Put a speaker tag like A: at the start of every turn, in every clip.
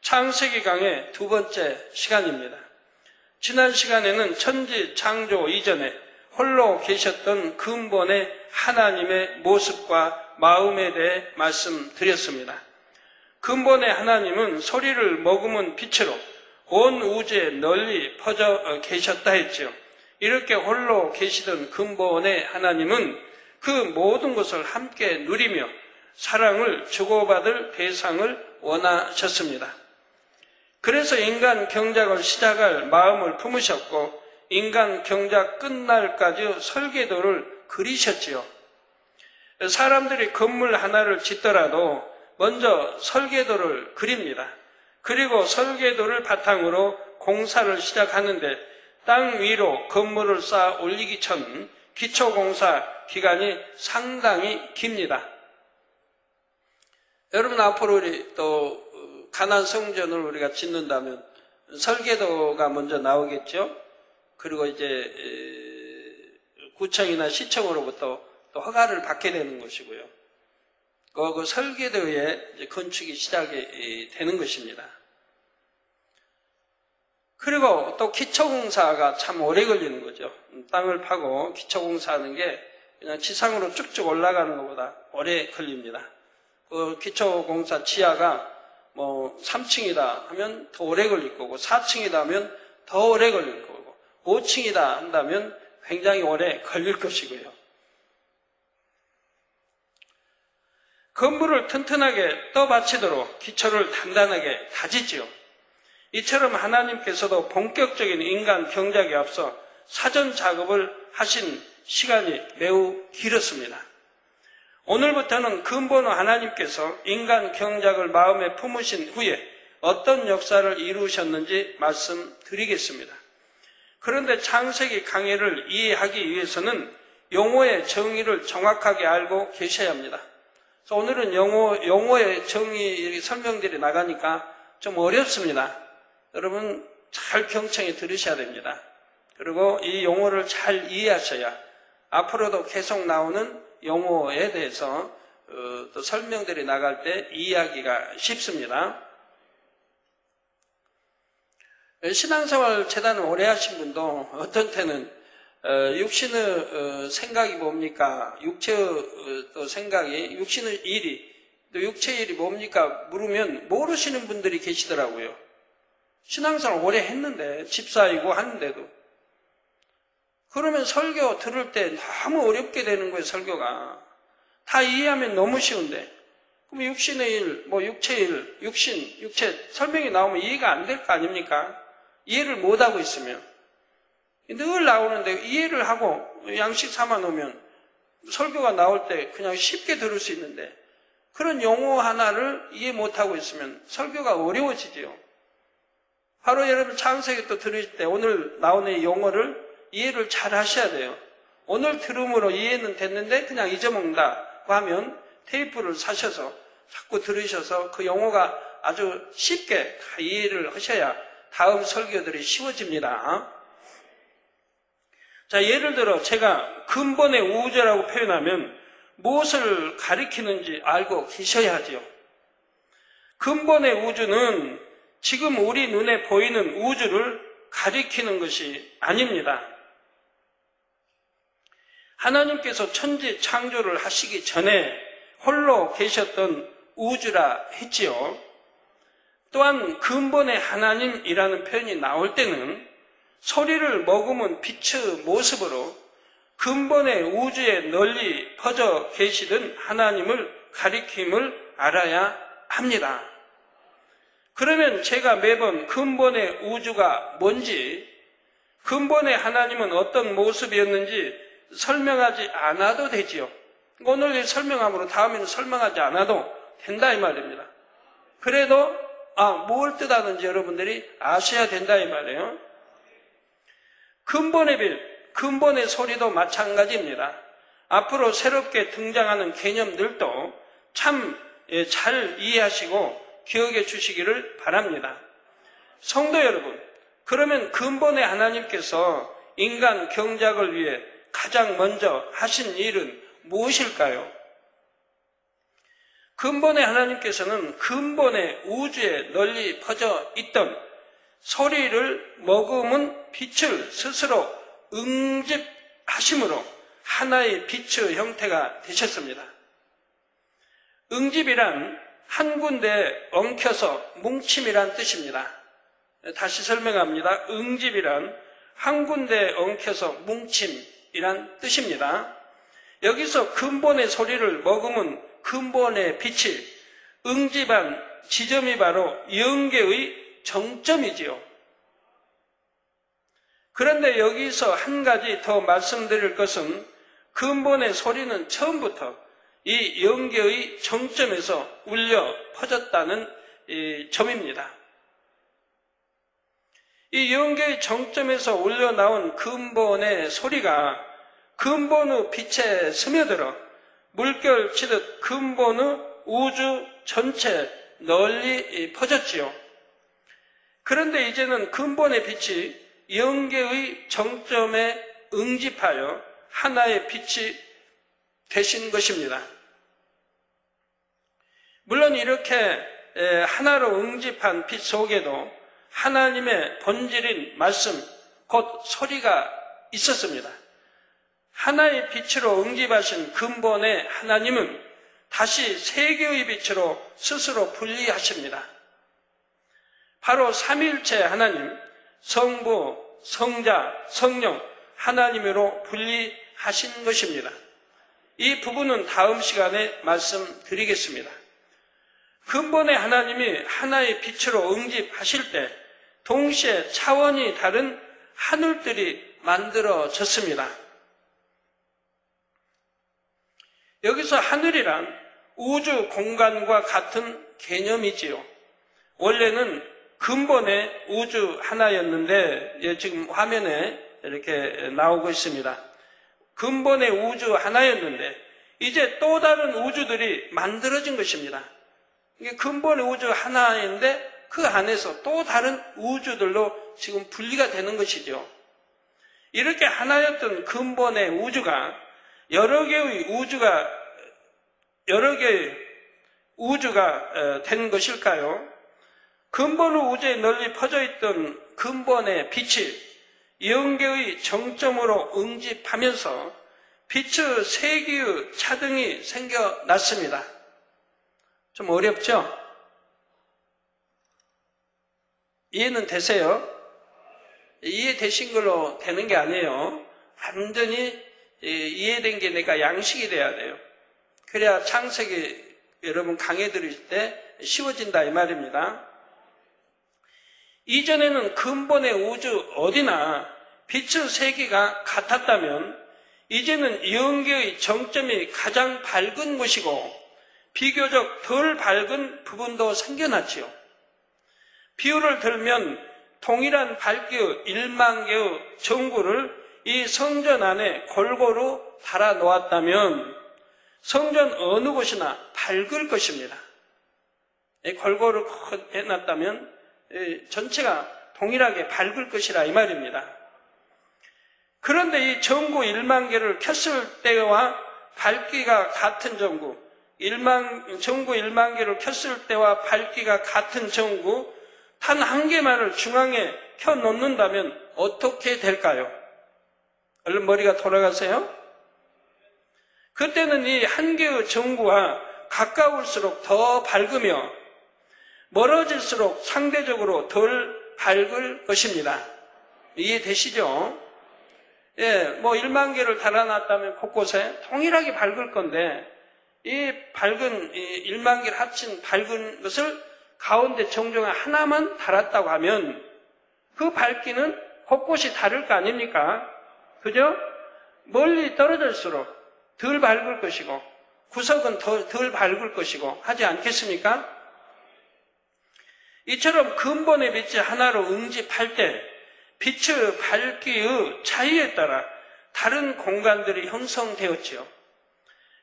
A: 창세기 강의 두 번째 시간입니다. 지난 시간에는 천지 창조 이전에 홀로 계셨던 근본의 하나님의 모습과 마음에 대해 말씀드렸습니다. 근본의 하나님은 소리를 머금은 빛으로 온 우주에 널리 퍼져 계셨다 했죠. 이렇게 홀로 계시던 근본의 하나님은 그 모든 것을 함께 누리며 사랑을 주고받을 대상을 원하셨습니다. 그래서 인간 경작을 시작할 마음을 품으셨고 인간 경작 끝날까지 설계도를 그리셨지요. 사람들이 건물 하나를 짓더라도 먼저 설계도를 그립니다. 그리고 설계도를 바탕으로 공사를 시작하는데 땅 위로 건물을 쌓아 올리기 전 기초공사 기간이 상당히 깁니다. 여러분, 앞으로 우리 또 가나안 성전을 우리가 짓는다면 설계도가 먼저 나오겠죠. 그리고 이제 구청이나 시청으로부터 또 허가를 받게 되는 것이고요. 그 설계도에 이제 건축이 시작이 되는 것입니다. 그리고 또 기초공사가 참 오래 걸리는 거죠. 땅을 파고 기초공사하는 게 그냥 지상으로 쭉쭉 올라가는 것보다 오래 걸립니다. 그 기초공사 지하가 뭐 3층이다 하면 더 오래 걸릴 거고 4층이다 하면 더 오래 걸릴 거고 5층이다 한다면 굉장히 오래 걸릴 것이고요. 건물을 튼튼하게 떠받치도록 기초를 단단하게 다지지요. 이처럼 하나님께서도 본격적인 인간 경작에 앞서 사전 작업을 하신 시간이 매우 길었습니다. 오늘부터는 근본 하나님께서 인간 경작을 마음에 품으신 후에 어떤 역사를 이루셨는지 말씀드리겠습니다. 그런데 창세기 강해를 이해하기 위해서는 용어의 정의를 정확하게 알고 계셔야 합니다. 그래서 오늘은 용어의 정의 설명들이 나가니까 좀 어렵습니다. 여러분 잘 경청해 들으셔야 됩니다. 그리고 이 용어를 잘 이해하셔야 앞으로도 계속 나오는 용어에 대해서 또 설명들이 나갈 때 이해하기가 쉽습니다. 신앙생활 재단을 오래 하신 분도 어떤 때는 육신의 생각이 뭡니까? 육체의 또 생각이, 육신의 일이, 또 육체의 일이 뭡니까? 물으면 모르시는 분들이 계시더라고요. 신앙생활 오래 했는데, 집사이고 하는데도. 그러면 설교 들을 때 너무 어렵게 되는 거예요, 설교가. 다 이해하면 너무 쉬운데. 그럼 육신의 일, 뭐 육체의 일, 육체 설명이 나오면 이해가 안 될 거 아닙니까? 이해를 못하고 있으면. 늘 나오는데 이해를 하고 양식 삼아 놓으면 설교가 나올 때 그냥 쉽게 들을 수 있는데 그런 용어 하나를 이해 못하고 있으면 설교가 어려워지지요. 바로 여러분 창세기 또 들으실 때 오늘 나오는 이 용어를 이해를 잘 하셔야 돼요. 오늘 들음으로 이해는 됐는데 그냥 잊어먹는다고 하면 테이프를 사셔서 자꾸 들으셔서 그 용어가 아주 쉽게 다 이해를 하셔야 다음 설교들이 쉬워집니다. 자, 예를 들어 제가 근본의 우주라고 표현하면 무엇을 가리키는지 알고 계셔야 하죠. 근본의 우주는 지금 우리 눈에 보이는 우주를 가리키는 것이 아닙니다. 하나님께서 천지 창조를 하시기 전에 홀로 계셨던 우주라 했지요. 또한 근본의 하나님이라는 표현이 나올 때는 소리를 머금은 빛의 모습으로 근본의 우주에 널리 퍼져 계시던 하나님을 가리킴을 알아야 합니다. 그러면 제가 매번 근본의 우주가 뭔지, 근본의 하나님은 어떤 모습이었는지 설명하지 않아도 되지요. 오늘 설명함으로 다음에는 설명하지 않아도 된다 이 말입니다. 그래도 뭘 뜻하는지 여러분들이 아셔야 된다 이 말이에요. 근본의 빛, 근본의 소리도 마찬가지입니다. 앞으로 새롭게 등장하는 개념들도 참 잘 이해하시고 기억해 주시기를 바랍니다. 성도 여러분, 그러면 근본의 하나님께서 인간 경작을 위해 가장 먼저 하신 일은 무엇일까요? 근본의 하나님께서는 근본의 우주에 널리 퍼져 있던 소리를 머금은 빛을 스스로 응집하심으로 하나의 빛의 형태가 되셨습니다. 응집이란 한 군데에 엉켜서 뭉침이란 뜻입니다. 다시 설명합니다. 응집이란 한 군데에 엉켜서 뭉침이란 뜻입니다. 여기서 근본의 소리를 머금은 근본의 빛이 응집한 지점이 바로 영계의 정점이지요. 그런데 여기서 한 가지 더 말씀드릴 것은 근본의 소리는 처음부터 이 영계의 정점에서 울려 퍼졌다는 점입니다. 이 영계의 정점에서 울려 나온 근본의 소리가 근본의 빛에 스며들어 물결 치듯 근본의 우주 전체 널리 퍼졌지요. 그런데 이제는 근본의 빛이 영계의 정점에 응집하여 하나의 빛이 되신 것입니다. 물론 이렇게 하나로 응집한 빛 속에도 하나님의 본질인 말씀, 곧 소리가 있었습니다. 하나의 빛으로 응집하신 근본의 하나님은 다시 세 개의 빛으로 스스로 분리하십니다. 바로 삼위일체 하나님, 성부, 성자, 성령, 하나님으로 분리하신 것입니다. 이 부분은 다음 시간에 말씀드리겠습니다. 근본의 하나님이 하나의 빛으로 응집하실 때 동시에 차원이 다른 하늘들이 만들어졌습니다. 여기서 하늘이란 우주 공간과 같은 개념이지요. 원래는 근본의 우주 하나였는데 지금 화면에 이렇게 나오고 있습니다. 근본의 우주 하나였는데 이제 또 다른 우주들이 만들어진 것입니다. 이게 근본의 우주 하나인데 그 안에서 또 다른 우주들로 지금 분리가 되는 것이죠. 이렇게 하나였던 근본의 우주가 여러 개의 우주가 된 것일까요? 근본의 우주에 널리 퍼져 있던 근본의 빛이 영계의 정점으로 응집하면서 빛의 세 개의 차등이 생겨났습니다. 좀 어렵죠? 이해는 되세요? 이해되신 걸로 되는 게 아니에요. 완전히 이해된 게 내가 양식이 돼야 돼요. 그래야 창세기 여러분 강의 들으실 때 쉬워진다 이 말입니다. 이전에는 근본의 우주 어디나 빛의 세계가 같았다면 이제는 영계의 정점이 가장 밝은 곳이고 비교적 덜 밝은 부분도 생겨났지요. 비유를 들면 동일한 밝기의 1만 개의 전구를 이 성전 안에 골고루 달아 놓았다면 성전 어느 곳이나 밝을 것입니다. 골고루 해놨다면 전체가 동일하게 밝을 것이라 이 말입니다. 그런데 이 전구 1만 개를 켰을 때와 밝기가 같은 전구, 전구 1만 개를 켰을 때와 밝기가 같은 전구 단 한 개만을 중앙에 켜놓는다면 어떻게 될까요? 얼른 머리가 돌아가세요? 그때는 이 한 개의 전구와 가까울수록 더 밝으며 멀어질수록 상대적으로 덜 밝을 것입니다. 이해되시죠? 예, 1만 개를 달아놨다면 곳곳에 동일하게 밝을 건데 이 밝은 1만 개를 합친 밝은 것을 가운데 정중에 하나만 달았다고 하면 그 밝기는 곳곳이 다를 거 아닙니까? 그죠? 멀리 떨어질수록 덜 밝을 것이고 구석은 덜 밝을 것이고 하지 않겠습니까? 이처럼 근본의 빛이 하나로 응집할 때 빛의 밝기의 차이에 따라 다른 공간들이 형성되었지요.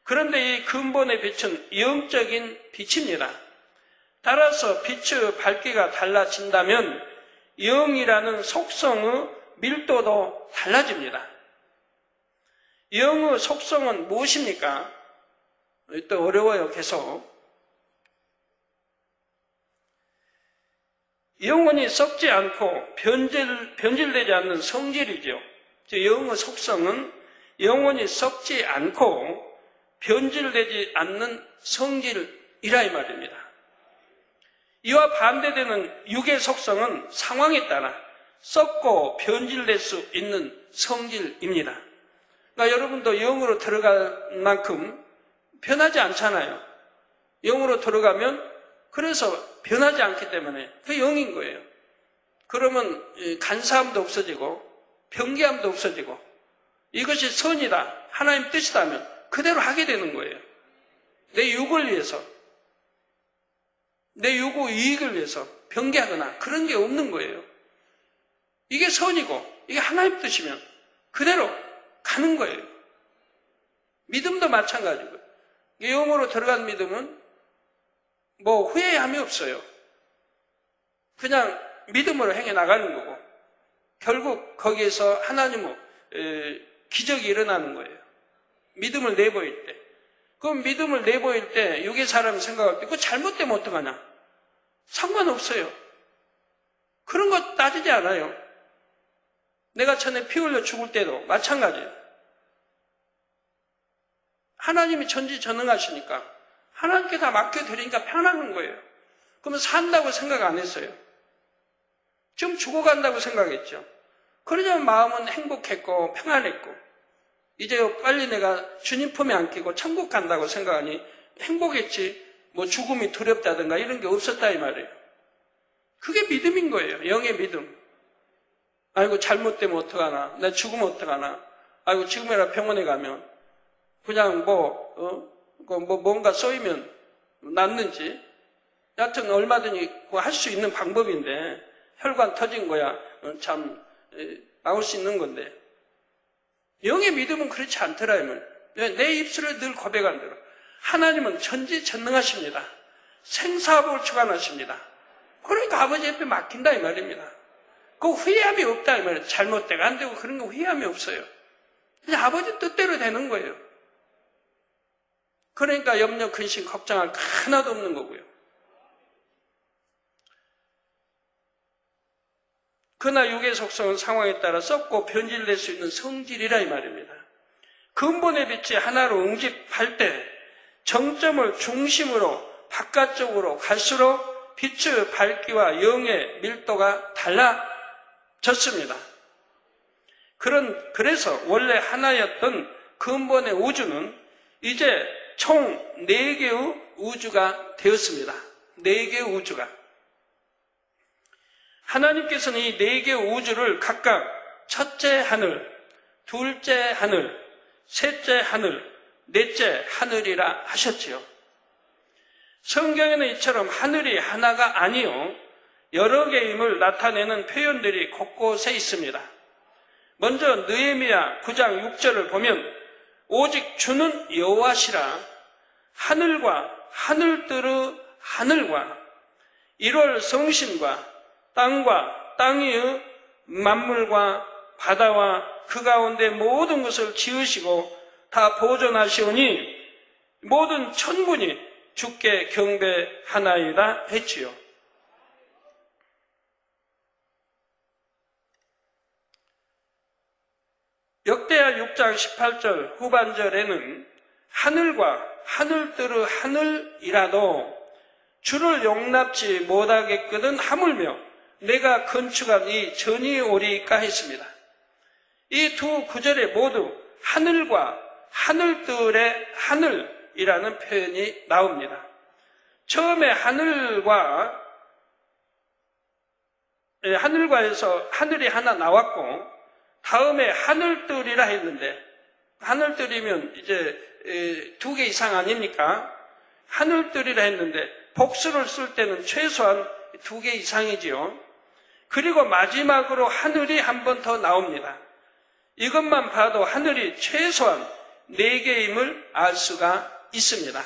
A: 그런데 이 근본의 빛은 영적인 빛입니다. 따라서 빛의 밝기가 달라진다면 영이라는 속성의 밀도도 달라집니다. 영의 속성은 무엇입니까? 또 어려워요, 계속. 영혼이 썩지 않고 변질되지 않는 성질이죠. 영의 속성은 영혼이 썩지 않고 변질되지 않는 성질이라 이 말입니다. 이와 반대되는 육의 속성은 상황에 따라 썩고 변질될 수 있는 성질입니다. 그러니까 여러분도 영으로 들어갈 만큼 변하지 않잖아요. 영으로 들어가면 그래서 변하지 않기 때문에 그 영인 거예요. 그러면 간사함도 없어지고 변개함도 없어지고 이것이 선이다, 하나님 뜻이다면 그대로 하게 되는 거예요. 내 육을 위해서, 내 요구 이익을 위해서 변개하거나 그런 게 없는 거예요. 이게 선이고 이게 하나님 뜻이면 그대로 가는 거예요. 믿음도 마찬가지고요. 영으로 들어간 믿음은 뭐 후회함이 없어요. 그냥 믿음으로 행해 나가는 거고 결국 거기에서 하나님의 기적이 일어나는 거예요. 믿음을 내보일 때. 그럼 믿음을 내보일 때 육의 사람이 생각할 때 그거 잘못되면 어떡하냐? 상관없어요. 그런 거 따지지 않아요. 내가 전에 피 흘려 죽을 때도 마찬가지예요. 하나님이 전지전능하시니까 하나님께 다 맡겨드리니까 편한 거예요. 그러면 산다고 생각 안 했어요. 좀 죽어간다고 생각했죠. 그러자면 마음은 행복했고 평안했고 이제 빨리 내가 주님 품에 안기고 천국 간다고 생각하니 행복했지 뭐 죽음이 두렵다든가 이런 게 없었다 이 말이에요. 그게 믿음인 거예요. 영의 믿음. 아이고 잘못되면 어떡하나, 나 죽으면 어떡하나, 아이고 지금이라 병원에 가면 그냥 뭔가 쏘이면 낫는지 여하튼 얼마든지 할 수 있는 방법인데 혈관 터진 거야 참 나올 수 있는 건데 영의 믿음은 그렇지 않더라면 내 입술에 늘 고백한 대로 하나님은 전지전능하십니다. 생사업을 주관하십니다. 그러니까 아버지 옆에 맡긴다 이 말입니다. 그 후회함이 없다 이 말이에요. 잘못되고 안 되고 그런 거 후회함이 없어요. 그냥 아버지 뜻대로 되는 거예요. 그러니까 염려, 근심, 걱정할 거 하나도 없는 거고요. 그러나 육의 속성은 상황에 따라 썩고 변질될 수 있는 성질이라 이 말입니다. 근본의 빛이 하나로 응집할 때 정점을 중심으로 바깥쪽으로 갈수록 빛의 밝기와 영의 밀도가 달라졌습니다. 그래서 원래 하나였던 근본의 우주는 이제 총 4개의 우주가 되었습니다. 4개의 우주가. 하나님께서는 이 4개의 우주를 각각 첫째 하늘, 둘째 하늘, 셋째 하늘, 넷째 하늘이라 하셨지요. 성경에는 이처럼 하늘이 하나가 아니요 여러 개임을 나타내는 표현들이 곳곳에 있습니다. 먼저 느헤미야 9장 6절을 보면 오직 주는 여호와시라 하늘과 하늘들의 하늘과 1월 성신과 땅과 땅의 만물과 바다와 그 가운데 모든 것을 지으시고 다 보존하시오니 모든 천군이 주께 경배하나이다 했지요. 역대하 6장 18절 후반절에는 하늘과 하늘들의 하늘이라도 주를 용납지 못하겠거든 하물며 내가 건축한 이 전이 오리까 했습니다. 이 두 구절에 모두 하늘과 하늘들의 하늘이라는 표현이 나옵니다. 처음에 하늘과에서 하늘이 하나 나왔고 다음에 하늘들이라 했는데 하늘들이면 이제 2개 이상 아닙니까? 하늘들이라 했는데 복수를 쓸 때는 최소한 2개 이상이지요. 그리고 마지막으로 하늘이 한 번 더 나옵니다. 이것만 봐도 하늘이 최소한 4개임을 알 수가 있습니다.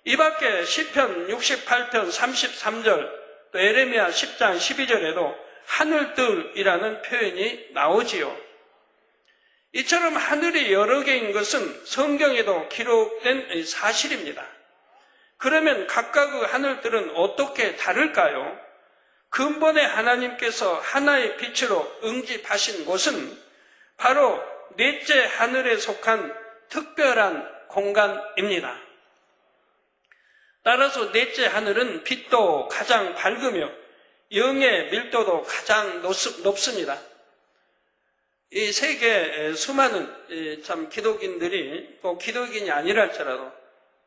A: 이 밖에 시편 68편 33절 또 예레미야 10장 12절에도 하늘들이라는 표현이 나오지요. 이처럼 하늘이 여러 개인 것은 성경에도 기록된 사실입니다. 그러면 각각의 하늘들은 어떻게 다를까요? 근본의 하나님께서 하나의 빛으로 응집하신 곳은 바로 넷째 하늘에 속한 특별한 공간입니다. 따라서 넷째 하늘은 빛도 가장 밝으며 영의 밀도도 가장 높습니다. 이 세계 수많은 참 기독인들이 꼭 기독인이 아니라 할지라도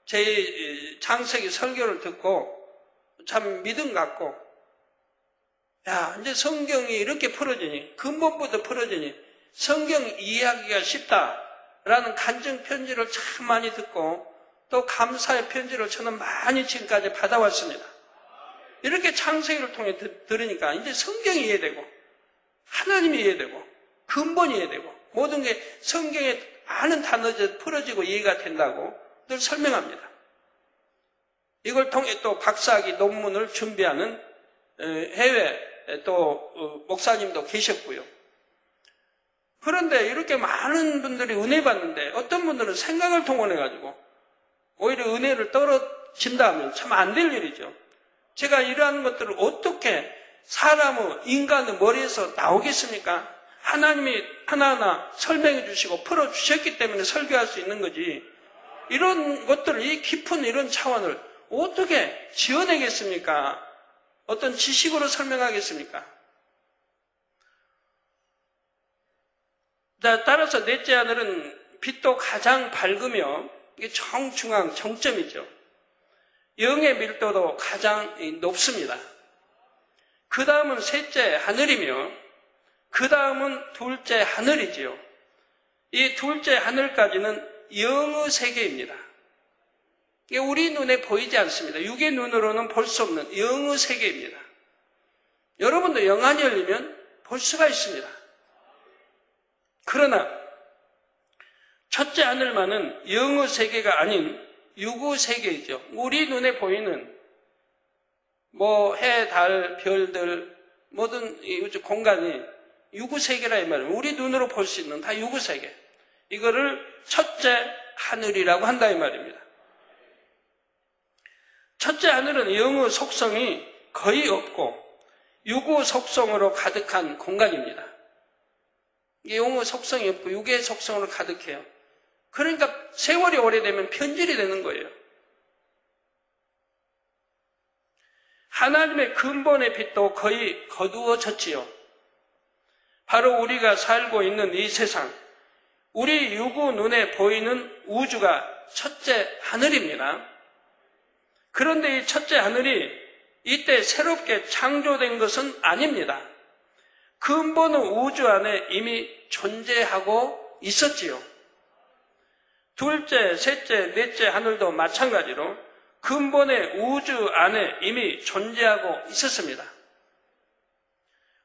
A: 제 창세기 설교를 듣고 참 믿음 갖고 야 이제 성경이 이렇게 풀어지니 근본부터 풀어지니 성경 이해하기가 쉽다라는 간증 편지를 참 많이 듣고 또 감사의 편지를 저는 많이 지금까지 받아왔습니다. 이렇게 창세기를 통해 들으니까 이제 성경이 이해되고 하나님이 이해되고 근본이 이해되고 모든 게 성경에 많은 단어들 풀어지고 이해가 된다고 늘 설명합니다. 이걸 통해 또 박사학위 논문을 준비하는 해외 또 목사님도 계셨고요. 그런데 이렇게 많은 분들이 은혜 받는데 어떤 분들은 생각을 동원해가지고 오히려 은혜를 떨어진다 하면 참 안 될 일이죠. 제가 이러한 것들을 어떻게 사람의 인간의 머리에서 나오겠습니까? 하나님이 하나하나 설명해 주시고 풀어주셨기 때문에 설교할 수 있는 거지. 이런 것들을, 이 깊은 이런 차원을 어떻게 지어내겠습니까? 어떤 지식으로 설명하겠습니까? 자, 따라서 넷째 하늘은 빛도 가장 밝으며 이게 정중앙 정점이죠. 영의 밀도도 가장 높습니다. 그 다음은 셋째 하늘이며 그 다음은 둘째 하늘이지요. 이 둘째 하늘까지는 영의 세계입니다. 이게 우리 눈에 보이지 않습니다. 육의 눈으로는 볼 수 없는 영의 세계입니다. 여러분도 영안이 열리면 볼 수가 있습니다. 그러나 첫째 하늘만은 영의 세계가 아닌 육의 세계이죠. 우리 눈에 보이는 해, 달, 별들 모든 이 우주 공간이 육의 세계라 이 말이에요. 우리 눈으로 볼 수 있는 다 육의 세계. 이거를 첫째 하늘이라고 한다 이 말입니다. 첫째 하늘은 영의 속성이 거의 없고 육의 속성으로 가득한 공간입니다. 영의 속성이 없고 육의 속성으로 가득해요. 그러니까 세월이 오래되면 변질이 되는 거예요. 하나님의 근본의 빛도 거의 거두어졌지요. 바로 우리가 살고 있는 이 세상, 우리 육의 눈에 보이는 우주가 첫째 하늘입니다. 그런데 이 첫째 하늘이 이때 새롭게 창조된 것은 아닙니다. 근본의 우주 안에 이미 존재하고 있었지요. 둘째, 셋째, 넷째 하늘도 마찬가지로 근본의 우주 안에 이미 존재하고 있었습니다.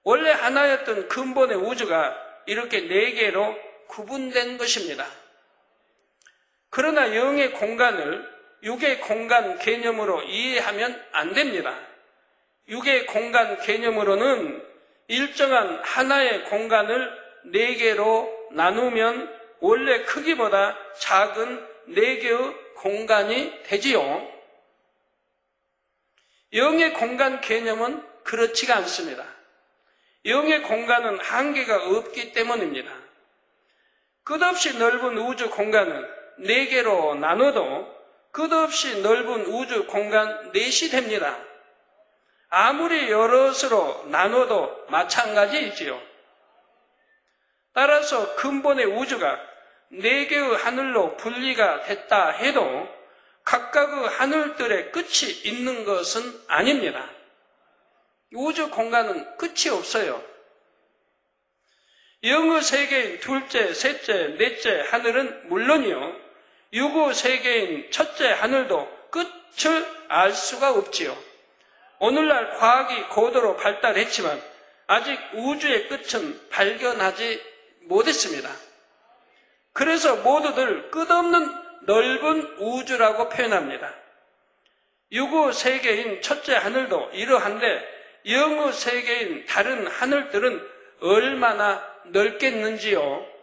A: 원래 하나였던 근본의 우주가 이렇게 네 개로 구분된 것입니다. 그러나 영의 공간을 육의 공간 개념으로 이해하면 안 됩니다. 육의 공간 개념으로는 일정한 하나의 공간을 네 개로 나누면 원래 크기보다 작은 네 개의 공간이 되지요. 영의 공간 개념은 그렇지가 않습니다. 영의 공간은 한계가 없기 때문입니다. 끝없이 넓은 우주 공간은 네 개로 나눠도 끝없이 넓은 우주 공간 넷이 됩니다. 아무리 여럿으로 나눠도 마찬가지이지요. 따라서 근본의 우주가 네 개의 하늘로 분리가 됐다 해도 각각의 하늘들의 끝이 있는 것은 아닙니다. 우주 공간은 끝이 없어요. 영의 세계인 둘째, 셋째, 넷째 하늘은 물론이요, 육의 세계인 첫째 하늘도 끝을 알 수가 없지요. 오늘날 과학이 고도로 발달했지만 아직 우주의 끝은 발견하지 못했습니다. 그래서 모두들 끝없는 넓은 우주라고 표현합니다. 육의 세계인 첫째 하늘도 이러한데 영의 세계인 다른 하늘들은 얼마나 넓겠는지요.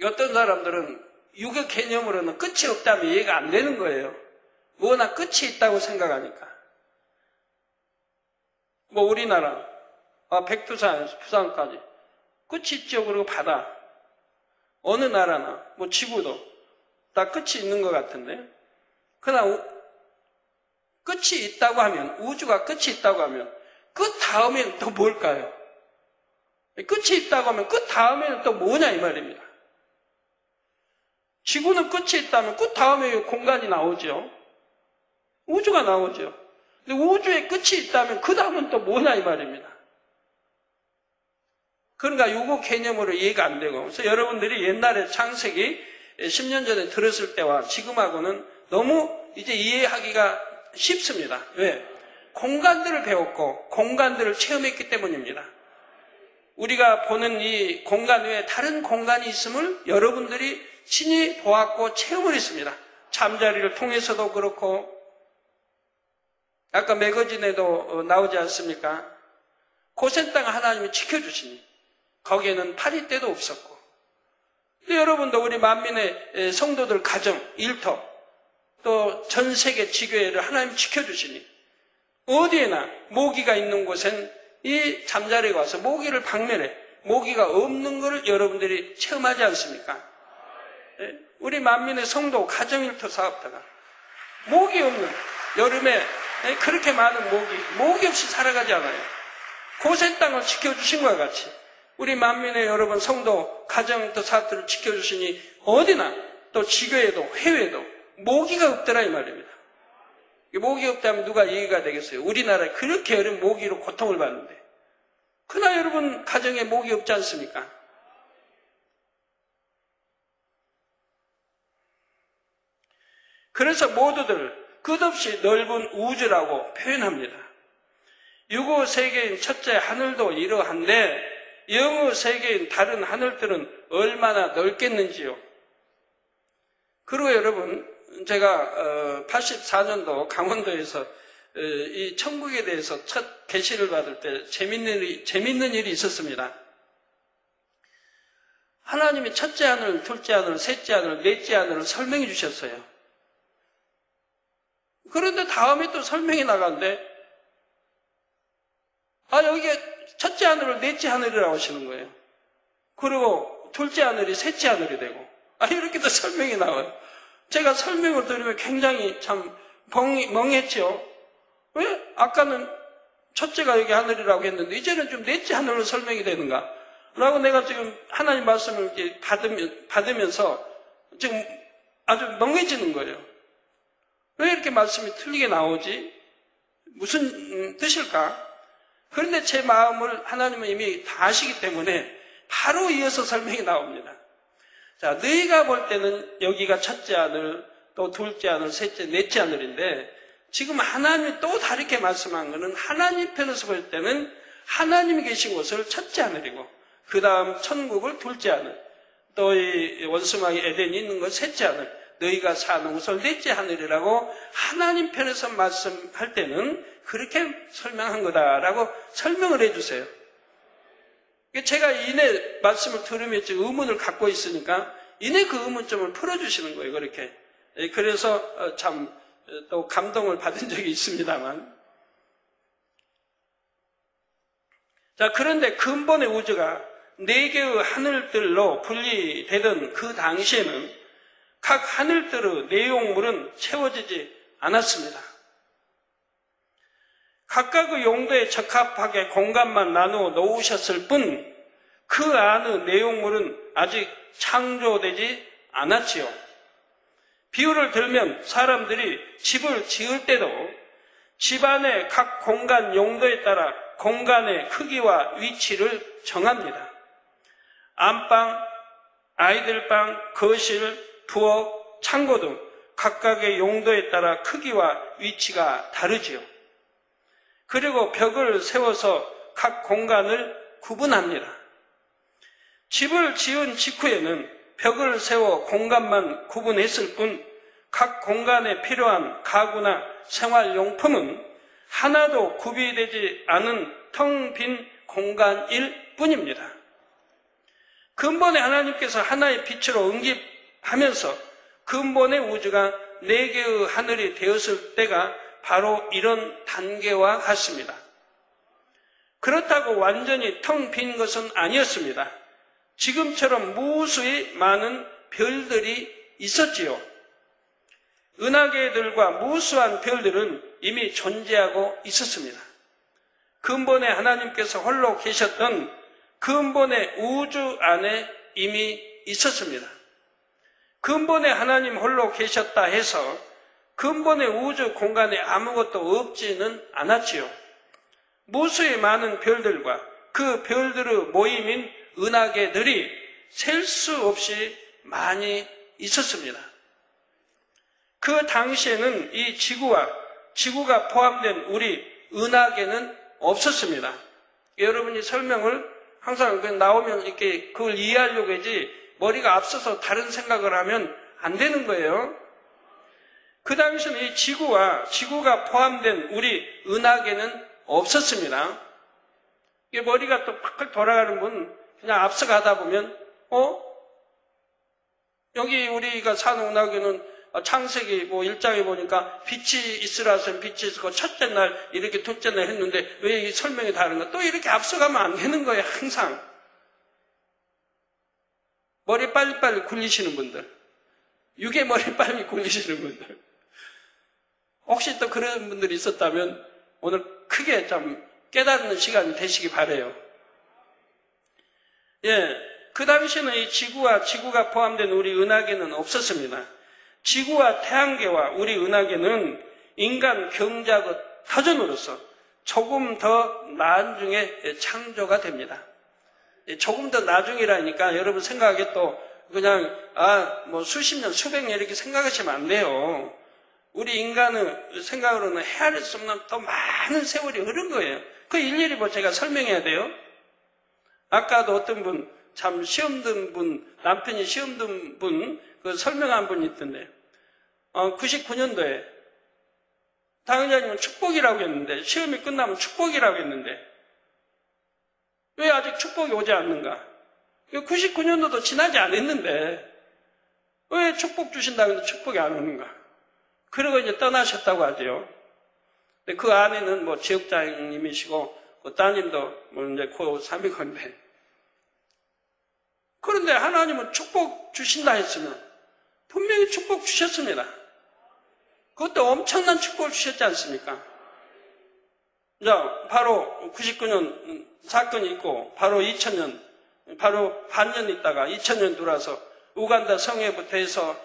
A: 어떤 사람들은 육의 개념으로는 끝이 없다면 이해가 안 되는 거예요. 뭐나 끝이 있다고 생각하니까. 뭐 우리나라 백두산, 부산까지 끝이 있죠. 그리고 바다. 어느 나라나 뭐 지구도 다 끝이 있는 것 같은데, 그러나 끝이 있다고 하면, 우주가 끝이 있다고 하면 끝 다음에는 또 뭘까요? 끝이 있다고 하면 끝 다음에는 또 뭐냐 이 말입니다. 지구는 끝이 있다면 끝 다음에 공간이 나오죠. 우주가 나오죠. 근데 우주에 끝이 있다면 그 다음은 또 뭐냐 이 말입니다. 그러니까 요거 개념으로 이해가 안 되고, 그래서 여러분들이 옛날에 창세기 10년 전에 들었을 때와 지금하고는 너무 이제 이해하기가 쉽습니다. 왜? 공간들을 배웠고 공간들을 체험했기 때문입니다. 우리가 보는 이 공간 외에 다른 공간이 있음을 여러분들이 친히 보았고 체험을 했습니다. 잠자리를 통해서도 그렇고, 아까 매거진에도 나오지 않습니까? 고센 땅 하나님이 지켜주시니 거기에는 파리떼도 없었고, 여러분도 우리 만민의 성도들 가정, 일터, 또 전 세계 지교회를 하나님 지켜주시니 어디에나 모기가 있는 곳엔 이 잠자리가 와서 모기를 박멸해. 모기가 없는 것을 여러분들이 체험하지 않습니까? 우리 만민의 성도 가정 일터 사업자가 모기 없는 여름에 그렇게 많은 모기 없이 살아가지 않아요. 고센 땅을 지켜주신 것과 같이 우리 만민의 여러분 성도 가정 일터 사업들을 지켜주시니 어디나 또 지교에도 해외에도 모기가 없더라 이 말입니다. 모기 없다면 누가 이해가 되겠어요? 우리나라에 그렇게 어려운 모기로 고통을 받는데, 그러나 여러분 가정에 모기 없지 않습니까? 그래서 모두들 끝없이 넓은 우주라고 표현합니다. 유고 세계인 첫째 하늘도 이러한데 영어 세계인 다른 하늘들은 얼마나 넓겠는지요. 그리고 여러분, 제가 84년도 강원도에서 이 천국에 대해서 첫 계시를 받을 때 재밌는 일이 있었습니다. 하나님이 첫째 하늘, 둘째 하늘, 셋째 하늘, 넷째 하늘을 설명해 주셨어요. 그런데 다음에 또 설명이 나가는데 여기에 첫째 하늘을 넷째 하늘이라고 하시는 거예요. 그리고 둘째 하늘이 셋째 하늘이 되고 이렇게 또 설명이 나와요. 제가 설명을 들으면 굉장히 참 멍했죠. 왜? 아까는 첫째가 여기 하늘이라고 했는데 이제는 좀 넷째 하늘로 설명이 되는가? 라고 내가 지금 하나님 말씀을 이렇게 받으면서 지금 아주 멍해지는 거예요. 왜 이렇게 말씀이 틀리게 나오지? 무슨 뜻일까? 그런데 제 마음을 하나님은 이미 다 아시기 때문에 바로 이어서 설명이 나옵니다. 자, 너희가 볼 때는 여기가 첫째 하늘, 또 둘째 하늘, 셋째, 넷째 하늘인데 지금 하나님이 또 다르게 말씀한 것은 하나님 편에서 볼 때는 하나님이 계신 곳을 첫째 하늘이고 그 다음 천국을 둘째 하늘, 또 이 원수마귀 에덴이 있는 것 셋째 하늘, 너희가 사는 곳을 넷째 하늘이라고 하나님 편에서 말씀할 때는 그렇게 설명한 거다라고 설명을 해주세요. 제가 이내 말씀을 들으면 의문을 갖고 있으니까 이내 그 의문점을 풀어주시는 거예요. 그렇게. 그래서 참 또 감동을 받은 적이 있습니다만. 자, 그런데 근본의 우주가 4개의 하늘들로 분리되던 그 당시에는 각 하늘들의 내용물은 채워지지 않았습니다. 각각의 용도에 적합하게 공간만 나누어 놓으셨을 뿐 그 안의 내용물은 아직 창조되지 않았지요. 비유를 들면 사람들이 집을 지을 때도 집안의 각 공간 용도에 따라 공간의 크기와 위치를 정합니다. 안방, 아이들방, 거실, 부엌, 창고 등 각각의 용도에 따라 크기와 위치가 다르지요. 그리고 벽을 세워서 각 공간을 구분합니다. 집을 지은 직후에는 벽을 세워 공간만 구분했을 뿐 각 공간에 필요한 가구나 생활용품은 하나도 구비되지 않은 텅 빈 공간일 뿐입니다. 근본에 하나님께서 하나의 빛으로 하면서 근본의 우주가 4개의 하늘이 되었을 때가 바로 이런 단계와 같습니다. 그렇다고 완전히 텅 빈 것은 아니었습니다. 지금처럼 무수히 많은 별들이 있었지요. 은하계들과 무수한 별들은 이미 존재하고 있었습니다. 근본의 하나님께서 홀로 계셨던 근본의 우주 안에 이미 있었습니다. 근본의 하나님 홀로 계셨다 해서 근본의 우주 공간에 아무것도 없지는 않았지요. 무수히 많은 별들과 그 별들의 모임인 은하계들이 셀 수 없이 많이 있었습니다. 그 당시에는 이 지구가 포함된 우리 은하계는 없었습니다. 여러분이 설명을 항상 나오면 이렇게 그걸 이해하려고 하지 머리가 앞서서 다른 생각을 하면 안 되는 거예요. 그 당시에는 이 지구가 포함된 우리 은하계는 없었습니다. 이게 머리가 또 팍팍 돌아가는 분 그냥 앞서가다 보면 여기 우리가 사는 은하계는 창세기 1장에 보니까 빛이 있으라서 빛이 있었고 첫째 날 이렇게 둘째 날 했는데 왜 이 설명이 다른가? 또 이렇게 앞서가면 안 되는 거예요. 항상 머리 빨리빨리 굴리시는 분들, 육의 머리 빨리 굴리시는 분들, 혹시 또 그런 분들이 있었다면 오늘 크게 좀 깨닫는 시간이 되시기 바라요. 그 당시에는 이 지구가 포함된 우리 은하계는 없었습니다. 지구와 태양계와 우리 은하계는 인간 경작의 터전으로서 조금 더 나중에 창조가 됩니다. 조금 더 나중이라니까 여러분 생각하기에 또 그냥 수십 년, 수백 년 이렇게 생각하시면 안 돼요. 우리 인간의 생각으로는 헤아릴 수 없는 더 많은 세월이 흐른 거예요. 그 일일이 제가 설명해야 돼요. 아까도 어떤 분, 참 시험 든 분, 남편이 시험 든 분, 그 설명한 분이 있던데, 99년도에 당연히 축복이라고 했는데, 시험이 끝나면 축복이라고 했는데, 왜 아직 축복이 오지 않는가? 99년도도 지나지 않았는데, 왜 축복 주신다고 했는데 축복이 안 오는가? 그러고 이제 떠나셨다고 하죠. 근데 그 안에는 지역장님이시고, 그 따님도 이제 고3이건데, 그런데 하나님은 축복 주신다 했으면 분명히 축복 주셨습니다. 그것도 엄청난 축복을 주셨지 않습니까? 자, 바로 99년 사건이 있고 바로 2000년, 바로 반년 있다가 2000년 들어와서 우간다 성회부터 해서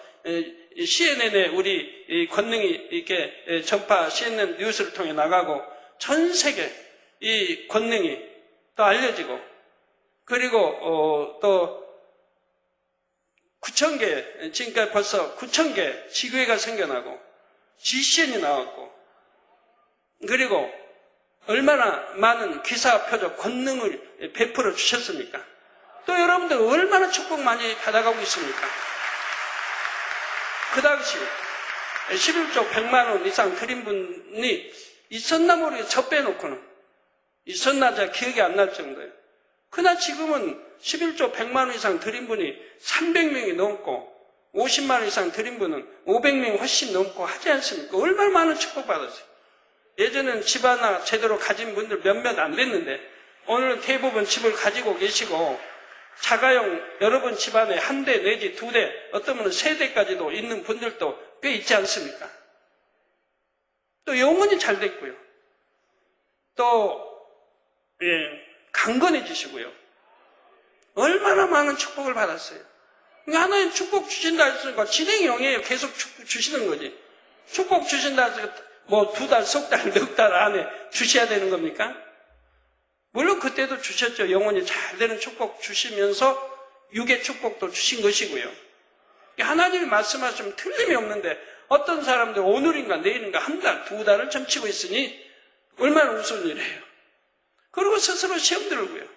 A: CNN에 우리 권능이 이렇게 전파 CNN 뉴스를 통해 나가고 전 세계 이 권능이 또 알려지고 그리고 또 9,000개, 지금까지 벌써 9,000개 지교회가 생겨나고 GCN이 나왔고 그리고 얼마나 많은 기사 표적 권능을 베풀어 주셨습니까? 또 여러분들 얼마나 축복 많이 받아가고 있습니까? 그 당시 11조 100만 원 이상 드린 분이 있었나 모르겠어요. 저 빼놓고는. 있었나 잘 기억이 안 날 정도예요. 그러나 지금은 11조 100만 원 이상 드린 분이 300명이 넘고 50만 원 이상 드린 분은 500명이 훨씬 넘고 하지 않습니까? 얼마나 많은 축복받았어요. 예전에는 집 하나 제대로 가진 분들 몇몇 안 됐는데 오늘은 대부분 집을 가지고 계시고 자가용 여러분 집안에 한 대 내지 두 대, 어떤 분은 세 대까지도 있는 분들도 꽤 있지 않습니까? 또 영혼이 잘 됐고요. 또 강건해지시고요. 얼마나 많은 축복을 받았어요. 하나님 축복 주신다 했으니까 진행형이에요. 계속 축복 주시는 거지. 축복 주신다 해서 두 달, 석 달, 넉 달 안에 주셔야 되는 겁니까? 물론 그때도 주셨죠. 영혼이 잘 되는 축복 주시면서 육의 축복도 주신 것이고요. 하나님이 말씀하시면 틀림이 없는데 어떤 사람들 오늘인가 내일인가 한 달, 두 달을 점치고 있으니 얼마나 우스운 일이에요. 그리고 스스로 시험 들고요.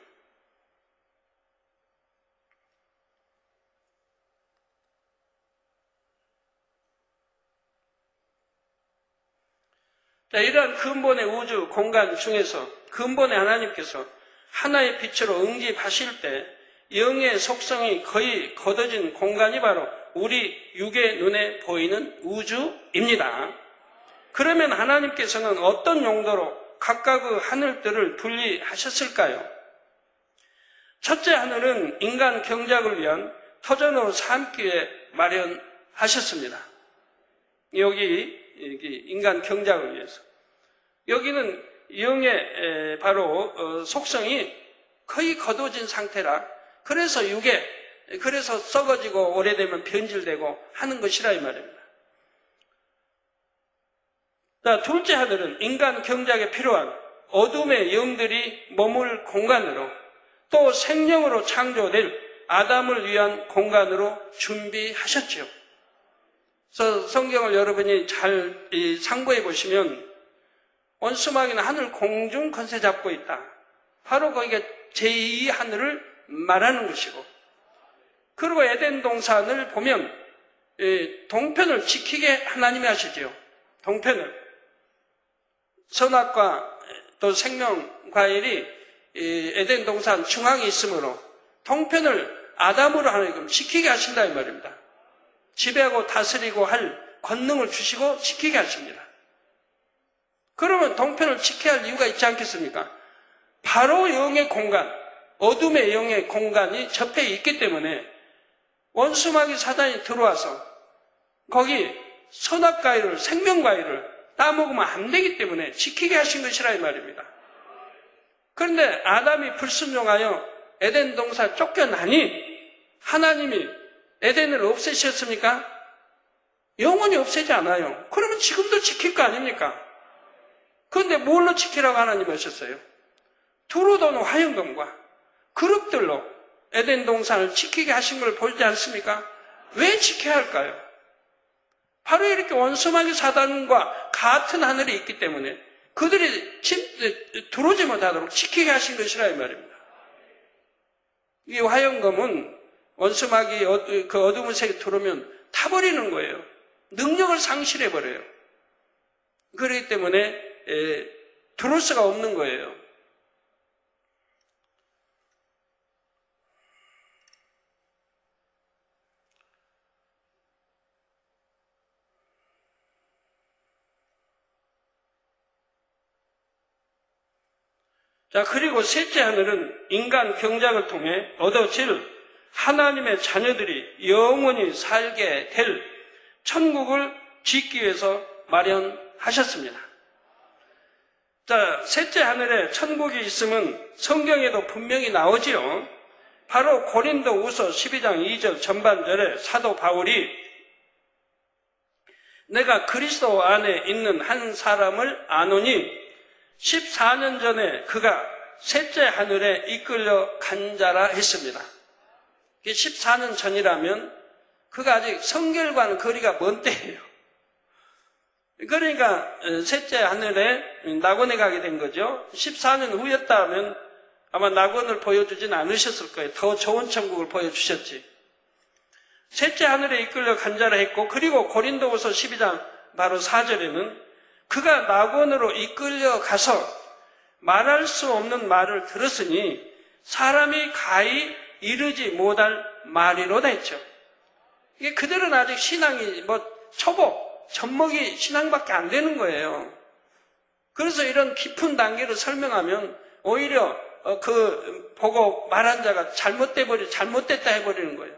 A: 자, 이러한 근본의 우주 공간 중에서 근본의 하나님께서 하나의 빛으로 응집하실 때 영의 속성이 거의 걷어진 공간이 바로 우리 육의 눈에 보이는 우주입니다. 그러면 하나님께서는 어떤 용도로 각각 그 하늘들을 분리하셨을까요? 첫째 하늘은 인간 경작을 위한 터전으로 삼기 위해 마련하셨습니다. 여기 인간 경작을 위해서. 여기는 영의 바로 속성이 거의 거두어진 상태라 그래서 그래서 썩어지고 오래되면 변질되고 하는 것이라 이 말입니다. 자, 둘째 하늘은 인간 경작에 필요한 어둠의 영들이 머물 공간으로 또 생명으로 창조될 아담을 위한 공간으로 준비하셨죠. 그래서 성경을 여러분이 잘 상고해 보시면 원수마귀는 하늘 공중 권세 잡고 있다. 바로 거기가 제2 하늘을 말하는 것이고 그리고 에덴 동산을 보면 동편을 지키게 하나님이 하시지요. 동편을. 선악과 또 생명과일이 에덴 동산 중앙에 있으므로 동편을 아담으로 하나님 지키게 하신다 이 말입니다. 지배하고 다스리고 할 권능을 주시고 지키게 하십니다. 그러면 동편을 지켜야 할 이유가 있지 않겠습니까? 바로 영의 공간, 어둠의 영의 공간이 접해 있기 때문에 원수마귀 사단이 들어와서 거기 선악과일을 생명과일을 따먹으면 안 되기 때문에 지키게 하신 것이라 이 말입니다. 그런데 아담이 불순종하여 에덴 동산 쫓겨나니 하나님이 에덴을 없애셨습니까? 영원히 없애지 않아요. 그러면 지금도 지킬 거 아닙니까? 그런데 뭘로 지키라고 하나님 하셨어요? 두루 도는 화영검과 그룹들로 에덴 동산을 지키게 하신 걸 보지 않습니까? 왜 지켜야 할까요? 바로 이렇게 원수마귀 사단과 같은 하늘이 있기 때문에 그들이 들어오지 못하도록 지키게 하신 것이라 이 말입니다. 이 화영검은 원수마귀 그 어둠의 세계 들어오면 타버리는 거예요. 능력을 상실해버려요. 그렇기 때문에 들어올 수가 없는 거예요. 자, 그리고 셋째 하늘은 인간 경작을 통해 얻어질 하나님의 자녀들이 영원히 살게 될 천국을 짓기 위해서 마련하셨습니다. 자, 셋째 하늘에 천국이 있음은 성경에도 분명히 나오지요. 바로 고린도후서 12장 2절 전반절에 사도 바울이 내가 그리스도 안에 있는 한 사람을 아노니 14년 전에 그가 셋째 하늘에 이끌려 간 자라 했습니다. 14년 전이라면 그가 아직 성결과는 거리가 먼 때예요. 그러니까 셋째 하늘에 낙원에 가게 된 거죠. 14년 후였다 하면 아마 낙원을 보여주진 않으셨을 거예요. 더 좋은 천국을 보여주셨지. 셋째 하늘에 이끌려 간 자라 했고 그리고 고린도후서 12장 바로 4절에는 그가 낙원으로 이끌려 가서 말할 수 없는 말을 들었으니 사람이 가히 이르지 못할 말이로다 했죠. 이게 그들은 아직 신앙이 초보, 젖먹이 신앙밖에 안 되는 거예요. 그래서 이런 깊은 단계를 설명하면 오히려 보고 말한 자가 잘못됐다 해버리는 거예요.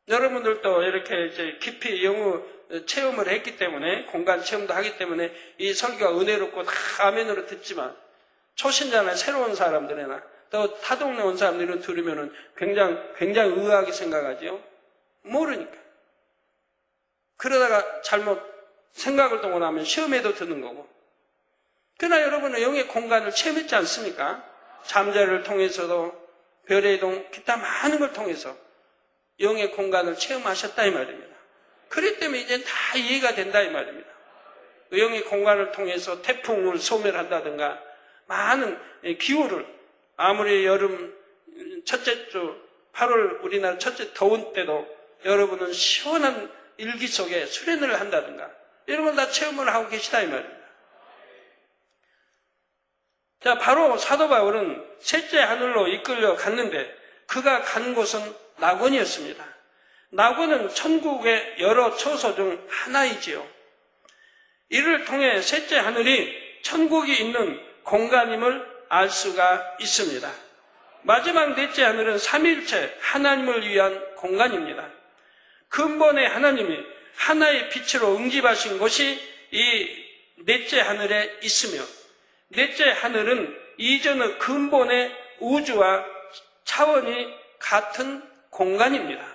A: 여러분들도 이렇게 이제 깊이 영어 체험을 했기 때문에, 공간 체험도 하기 때문에 이 설교가 은혜롭고 다 아멘으로 듣지만, 초신자나 새로운 사람들이나 또 타동네 온 사람들이 들으면은 굉장히 의아하게 생각하죠. 모르니까. 그러다가 잘못 생각을 동원하면 시험에도 드는 거고. 그러나 여러분은 영의 공간을 체험했지 않습니까? 잠자리를 통해서도 별의 이동, 기타 많은 걸 통해서 영의 공간을 체험하셨다 이 말입니다. 그렇기 때문에 이제 다 이해가 된다 이 말입니다. 영의 공간을 통해서 태풍을 소멸한다든가 많은 기후를, 아무리 여름 첫째 주 8월 우리나라 첫째 더운 때도 여러분은 시원한 일기 속에 수련을 한다든가 이런 걸 다 체험을 하고 계시다 이 말입니다. 자, 바로 사도 바울은 셋째 하늘로 이끌려 갔는데 그가 간 곳은 낙원이었습니다. 낙원은 천국의 여러 처소 중 하나이지요. 이를 통해 셋째 하늘이 천국이 있는 공간임을 알 수가 있습니다. 마지막 넷째 하늘은 삼위일체 하나님을 위한 공간입니다. 근본의 하나님이 하나의 빛으로 응집하신 곳이 이 넷째 하늘에 있으며 넷째 하늘은 이전의 근본의 우주와 차원이 같은 공간입니다.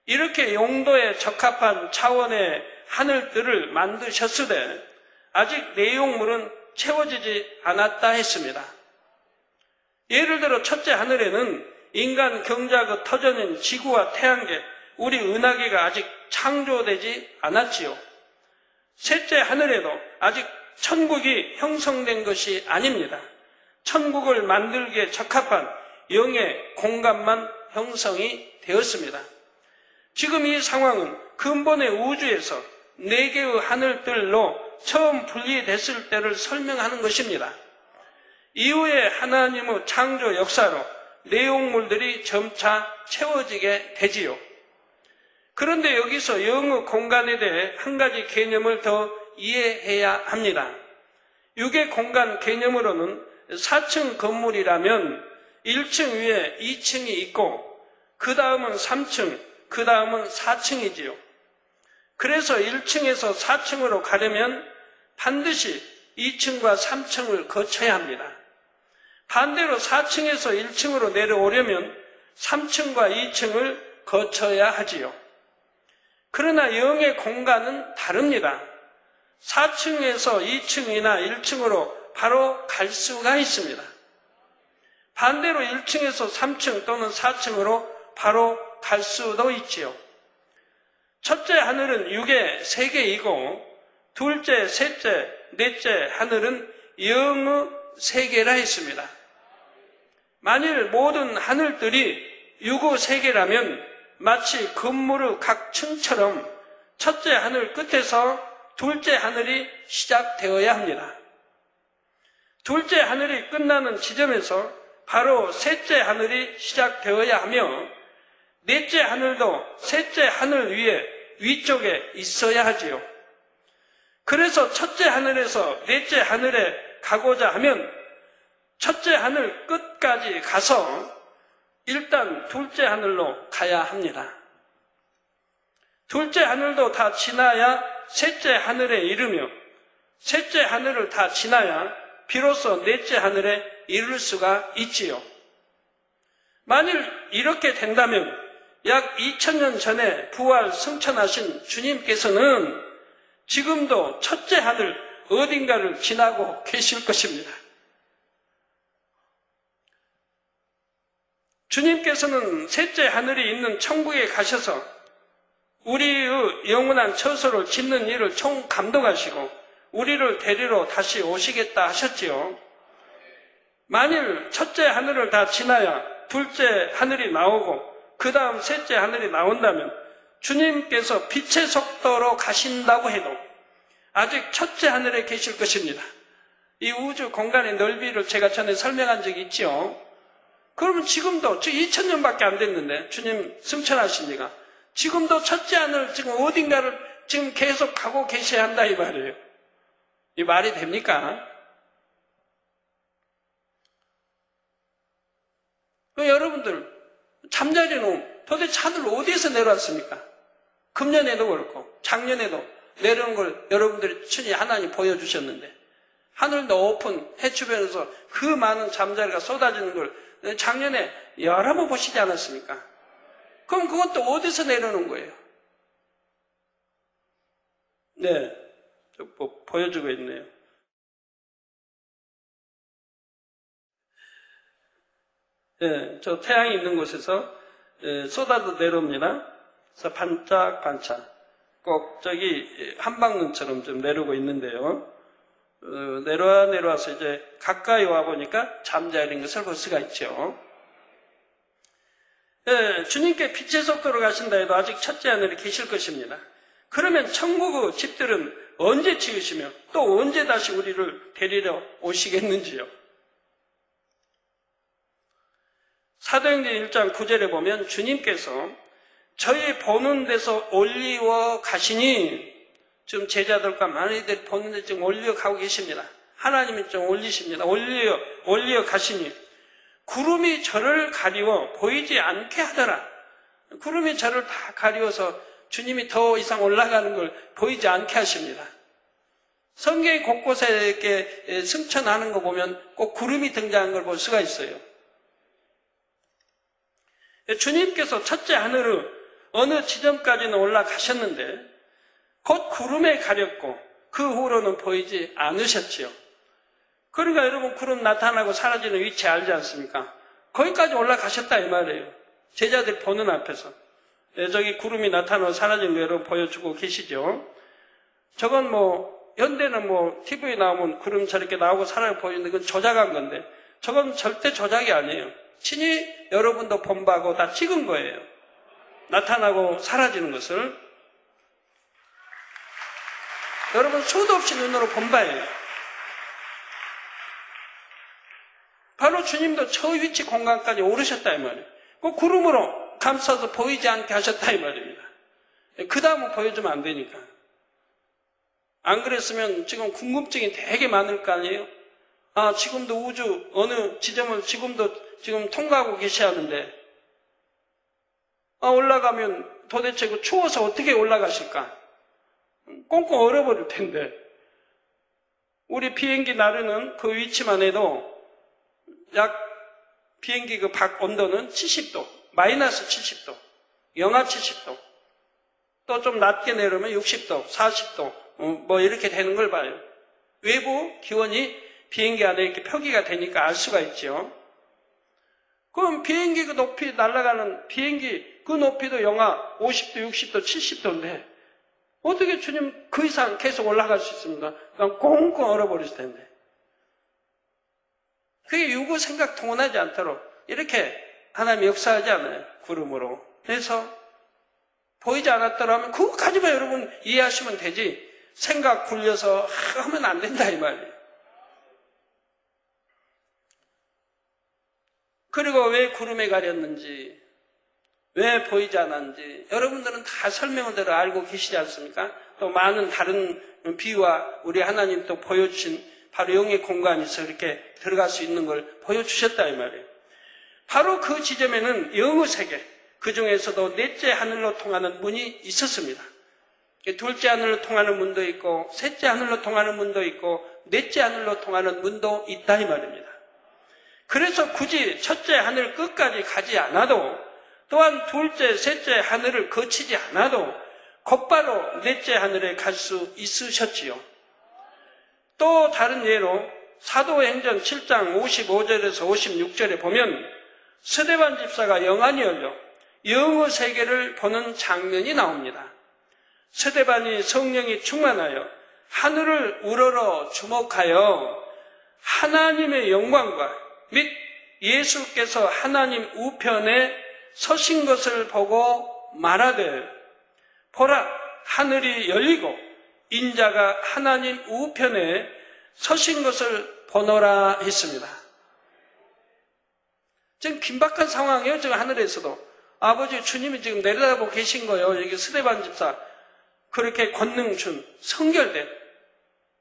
A: 이렇게 용도에 적합한 차원의 하늘들을 만드셨으되 아직 내용물은 채워지지 않았다 했습니다. 예를 들어 첫째 하늘에는 인간 경작의 터전인 지구와 태양계, 우리 은하계가 아직 창조되지 않았지요. 셋째 하늘에도 아직 천국이 형성된 것이 아닙니다. 천국을 만들기에 적합한 영의 공간만 형성이 되었습니다. 지금 이 상황은 근본의 우주에서 4개의 하늘들로 처음 분리됐을 때를 설명하는 것입니다. 이후에 하나님의 창조 역사로 내용물들이 점차 채워지게 되지요. 그런데 여기서 영의 공간에 대해 한 가지 개념을 더 이해해야 합니다. 육의 공간 개념으로는 4층 건물이라면 1층 위에 2층이 있고 그 다음은 3층, 그 다음은 4층이지요. 그래서 1층에서 4층으로 가려면 반드시 2층과 3층을 거쳐야 합니다. 반대로 4층에서 1층으로 내려오려면 3층과 2층을 거쳐야 하지요. 그러나 영의 공간은 다릅니다. 4층에서 2층이나 1층으로 바로 갈 수가 있습니다. 반대로 1층에서 3층 또는 4층으로 바로 갈 수도 있지요. 첫째 하늘은 육의 세계이고 둘째, 셋째, 넷째 하늘은 영의 세계라 했습니다. 만일 모든 하늘들이 육의 세계라면 마치 건물의 각 층처럼 첫째 하늘 끝에서 둘째 하늘이 시작되어야 합니다. 둘째 하늘이 끝나는 지점에서 바로 셋째 하늘이 시작되어야 하며 넷째 하늘도 셋째 하늘 위에 위쪽에 있어야 하지요. 그래서 첫째 하늘에서 넷째 하늘에 가고자 하면 첫째 하늘 끝까지 가서 일단 둘째 하늘로 가야 합니다. 둘째 하늘도 다 지나야 셋째 하늘에 이르며 셋째 하늘을 다 지나야 비로소 넷째 하늘에 이를 수가 있지요. 만일 이렇게 된다면 약 2000년 전에 부활 승천하신 주님께서는 지금도 첫째 하늘 어딘가를 지나고 계실 것입니다. 주님께서는 셋째 하늘이 있는 천국에 가셔서 우리의 영원한 처소를 짓는 일을 총감독하시고 우리를 데리러 다시 오시겠다 하셨지요. 만일 첫째 하늘을 다 지나야 둘째 하늘이 나오고 그 다음 셋째 하늘이 나온다면 주님께서 빛의 속도로 가신다고 해도 아직 첫째 하늘에 계실 것입니다. 이 우주 공간의 넓이를 제가 전에 설명한 적이 있죠. 그러면 지금도 2000년밖에 안 됐는데 주님 승천하신 지가 지금도 첫째 하늘 지금 어딘가를 지금 계속 가고 계셔야 한다 이 말이에요. 이 말이 됩니까? 여러분들 잠자리 놓으면 도대체 하늘 어디에서 내려왔습니까? 금년에도 그렇고 작년에도 내려온 걸 여러분들이 친히 하나님 보여주셨는데 하늘 높은 해 주변에서 그 많은 잠자리가 쏟아지는 걸 작년에 여러 번 보시지 않았습니까? 그럼 그것도 어디서 내려오는 거예요? 네, 뭐 보여주고 있네요. 네, 저 태양이 있는 곳에서 쏟아져 내려옵니다. 그래서 반짝반짝 꼭 저기 한방눈처럼 좀 내려오고 있는데요. 내려와서 이제 가까이 와 보니까 잠자리인 것을 볼 수가 있죠. 주님께 빛의 속도로 가신다 해도 아직 첫째 하늘에 계실 것입니다. 그러면 천국의 집들은 언제 지으시며 또 언제 다시 우리를 데리러 오시겠는지요. 사도행전 1장 9절에 보면 주님께서 저희 보는 데서 올리워 가시니, 지금 제자들과 많이들 보는 데 지금 올리어 가고 계십니다. 하나님이 좀 올리십니다. 올리어 가시니 구름이 저를 가리워 보이지 않게 하더라. 구름이 저를 다 가리워서 주님이 더 이상 올라가는 걸 보이지 않게 하십니다. 성경 곳곳에 이렇게 승천하는 거 보면 꼭 구름이 등장한 걸 볼 수가 있어요. 주님께서 첫째 하늘을 어느 지점까지는 올라가셨는데 곧 구름에 가렸고 그 후로는 보이지 않으셨지요. 그러니까 여러분, 구름 나타나고 사라지는 위치 알지 않습니까? 거기까지 올라가셨다 이 말이에요. 제자들 보는 앞에서. 저기 구름이 나타나고 사라지는 거 여러분 보여주고 계시죠. 저건 현대는 TV에 나오면 구름 저렇게 나오고 사라져 보이는데 그건 조작한 건데, 저건 절대 조작이 아니에요. 친히 여러분도 본바고 다 찍은 거예요. 나타나고 사라지는 것을 여러분 수도 없이 눈으로 본 바예요. 바로 주님도 저 위치 공간까지 오르셨다 이 말이에요. 그 구름으로 감싸서 보이지 않게 하셨다 이 말입니다. 그 다음은 보여주면 안 되니까. 안 그랬으면 지금 궁금증이 되게 많을 거 아니에요. 지금도 우주 어느 지점을 지금 통과하고 계시하는데, 올라가면 도대체 추워서 어떻게 올라가실까? 꽁꽁 얼어버릴 텐데. 우리 비행기 나르는 그 위치만 해도 약 비행기 그 밖 온도는 70도, 마이너스 70도, 영하 70도, 또 좀 낮게 내려면 60도, 40도, 이렇게 되는 걸 봐요. 외부 기온이 비행기 안에 이렇게 표기가 되니까 알 수가 있죠. 그럼 비행기 그 높이 날아가는 비행기 그 높이도 영하 50도, 60도, 70도인데 어떻게 주님 그 이상 계속 올라갈 수 있습니까? 그냥 꽁꽁 얼어버릴 텐데. 그게 유구 생각 통원하지 않도록 이렇게 하나님이 역사하지 않아요. 구름으로. 그래서 보이지 않았더라면 그거까지만 여러분 이해하시면 되지, 생각 굴려서 하면 안 된다 이 말이에요. 그리고 왜 구름에 가렸는지, 왜 보이지 않았는지 여러분들은 다 설명을 알고 계시지 않습니까? 또 많은 다른 비유와 우리 하나님 또 보여주신 바로 영의 공간에서 이렇게 들어갈 수 있는 걸 보여주셨다 이 말이에요. 바로 그 지점에는 영의 세계, 그 중에서도 넷째 하늘로 통하는 문이 있었습니다. 둘째 하늘로 통하는 문도 있고, 셋째 하늘로 통하는 문도 있고, 넷째 하늘로 통하는 문도 있다 이 말입니다. 그래서 굳이 첫째 하늘 끝까지 가지 않아도, 또한 둘째, 셋째 하늘을 거치지 않아도 곧바로 넷째 하늘에 갈 수 있으셨지요. 또 다른 예로 사도행전 7장 55절에서 56절에 보면 스데반 집사가 영안이 열려 영의 세계를 보는 장면이 나옵니다. 스데반이 성령이 충만하여 하늘을 우러러 주목하여 하나님의 영광과 및 예수께서 하나님 우편에 서신 것을 보고 말하되, 보라, 하늘이 열리고 인자가 하나님 우편에 서신 것을 보노라 했습니다. 지금 긴박한 상황이에요. 지금 하늘에서도 아버지 주님이 지금 내려다보고 계신 거예요. 여기 스데반 집사 그렇게 권능준 성결된,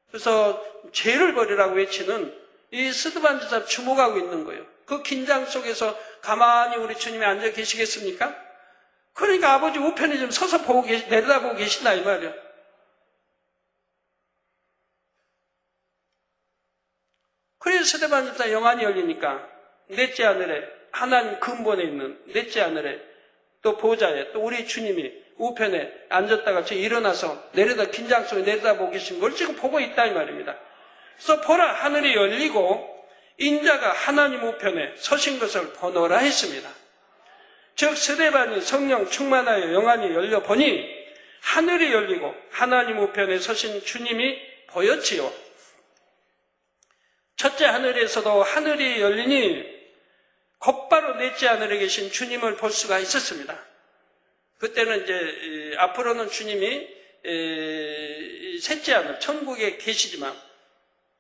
A: 그래서 죄를 버리라고 외치는 이 스데반 집사 주목하고 있는 거예요. 그 긴장 속에서 가만히 우리 주님이 앉아 계시겠습니까? 그러니까 아버지 우편에 좀 서서 내려다보고 계신다 이 말이에요. 그래서 스데반 집사 영안이 열리니까 넷째 하늘에 하나님 근본에 있는 넷째 하늘에 또 보좌에 또 우리 주님이 우편에 앉았다가 저 일어나서 긴장 속에 내려다보고 계신 걸 지금 보고 있다 이 말입니다. 그래서 보라, 하늘이 열리고 인자가 하나님 우편에 서신 것을 보노라 했습니다. 즉 스데반이 성령 충만하여 영안이 열려 보니 하늘이 열리고 하나님 우편에 서신 주님이 보였지요. 첫째 하늘에서도 하늘이 열리니 곧바로 넷째 하늘에 계신 주님을 볼 수가 있었습니다. 그때는 이제 앞으로는 주님이 셋째 하늘, 천국에 계시지만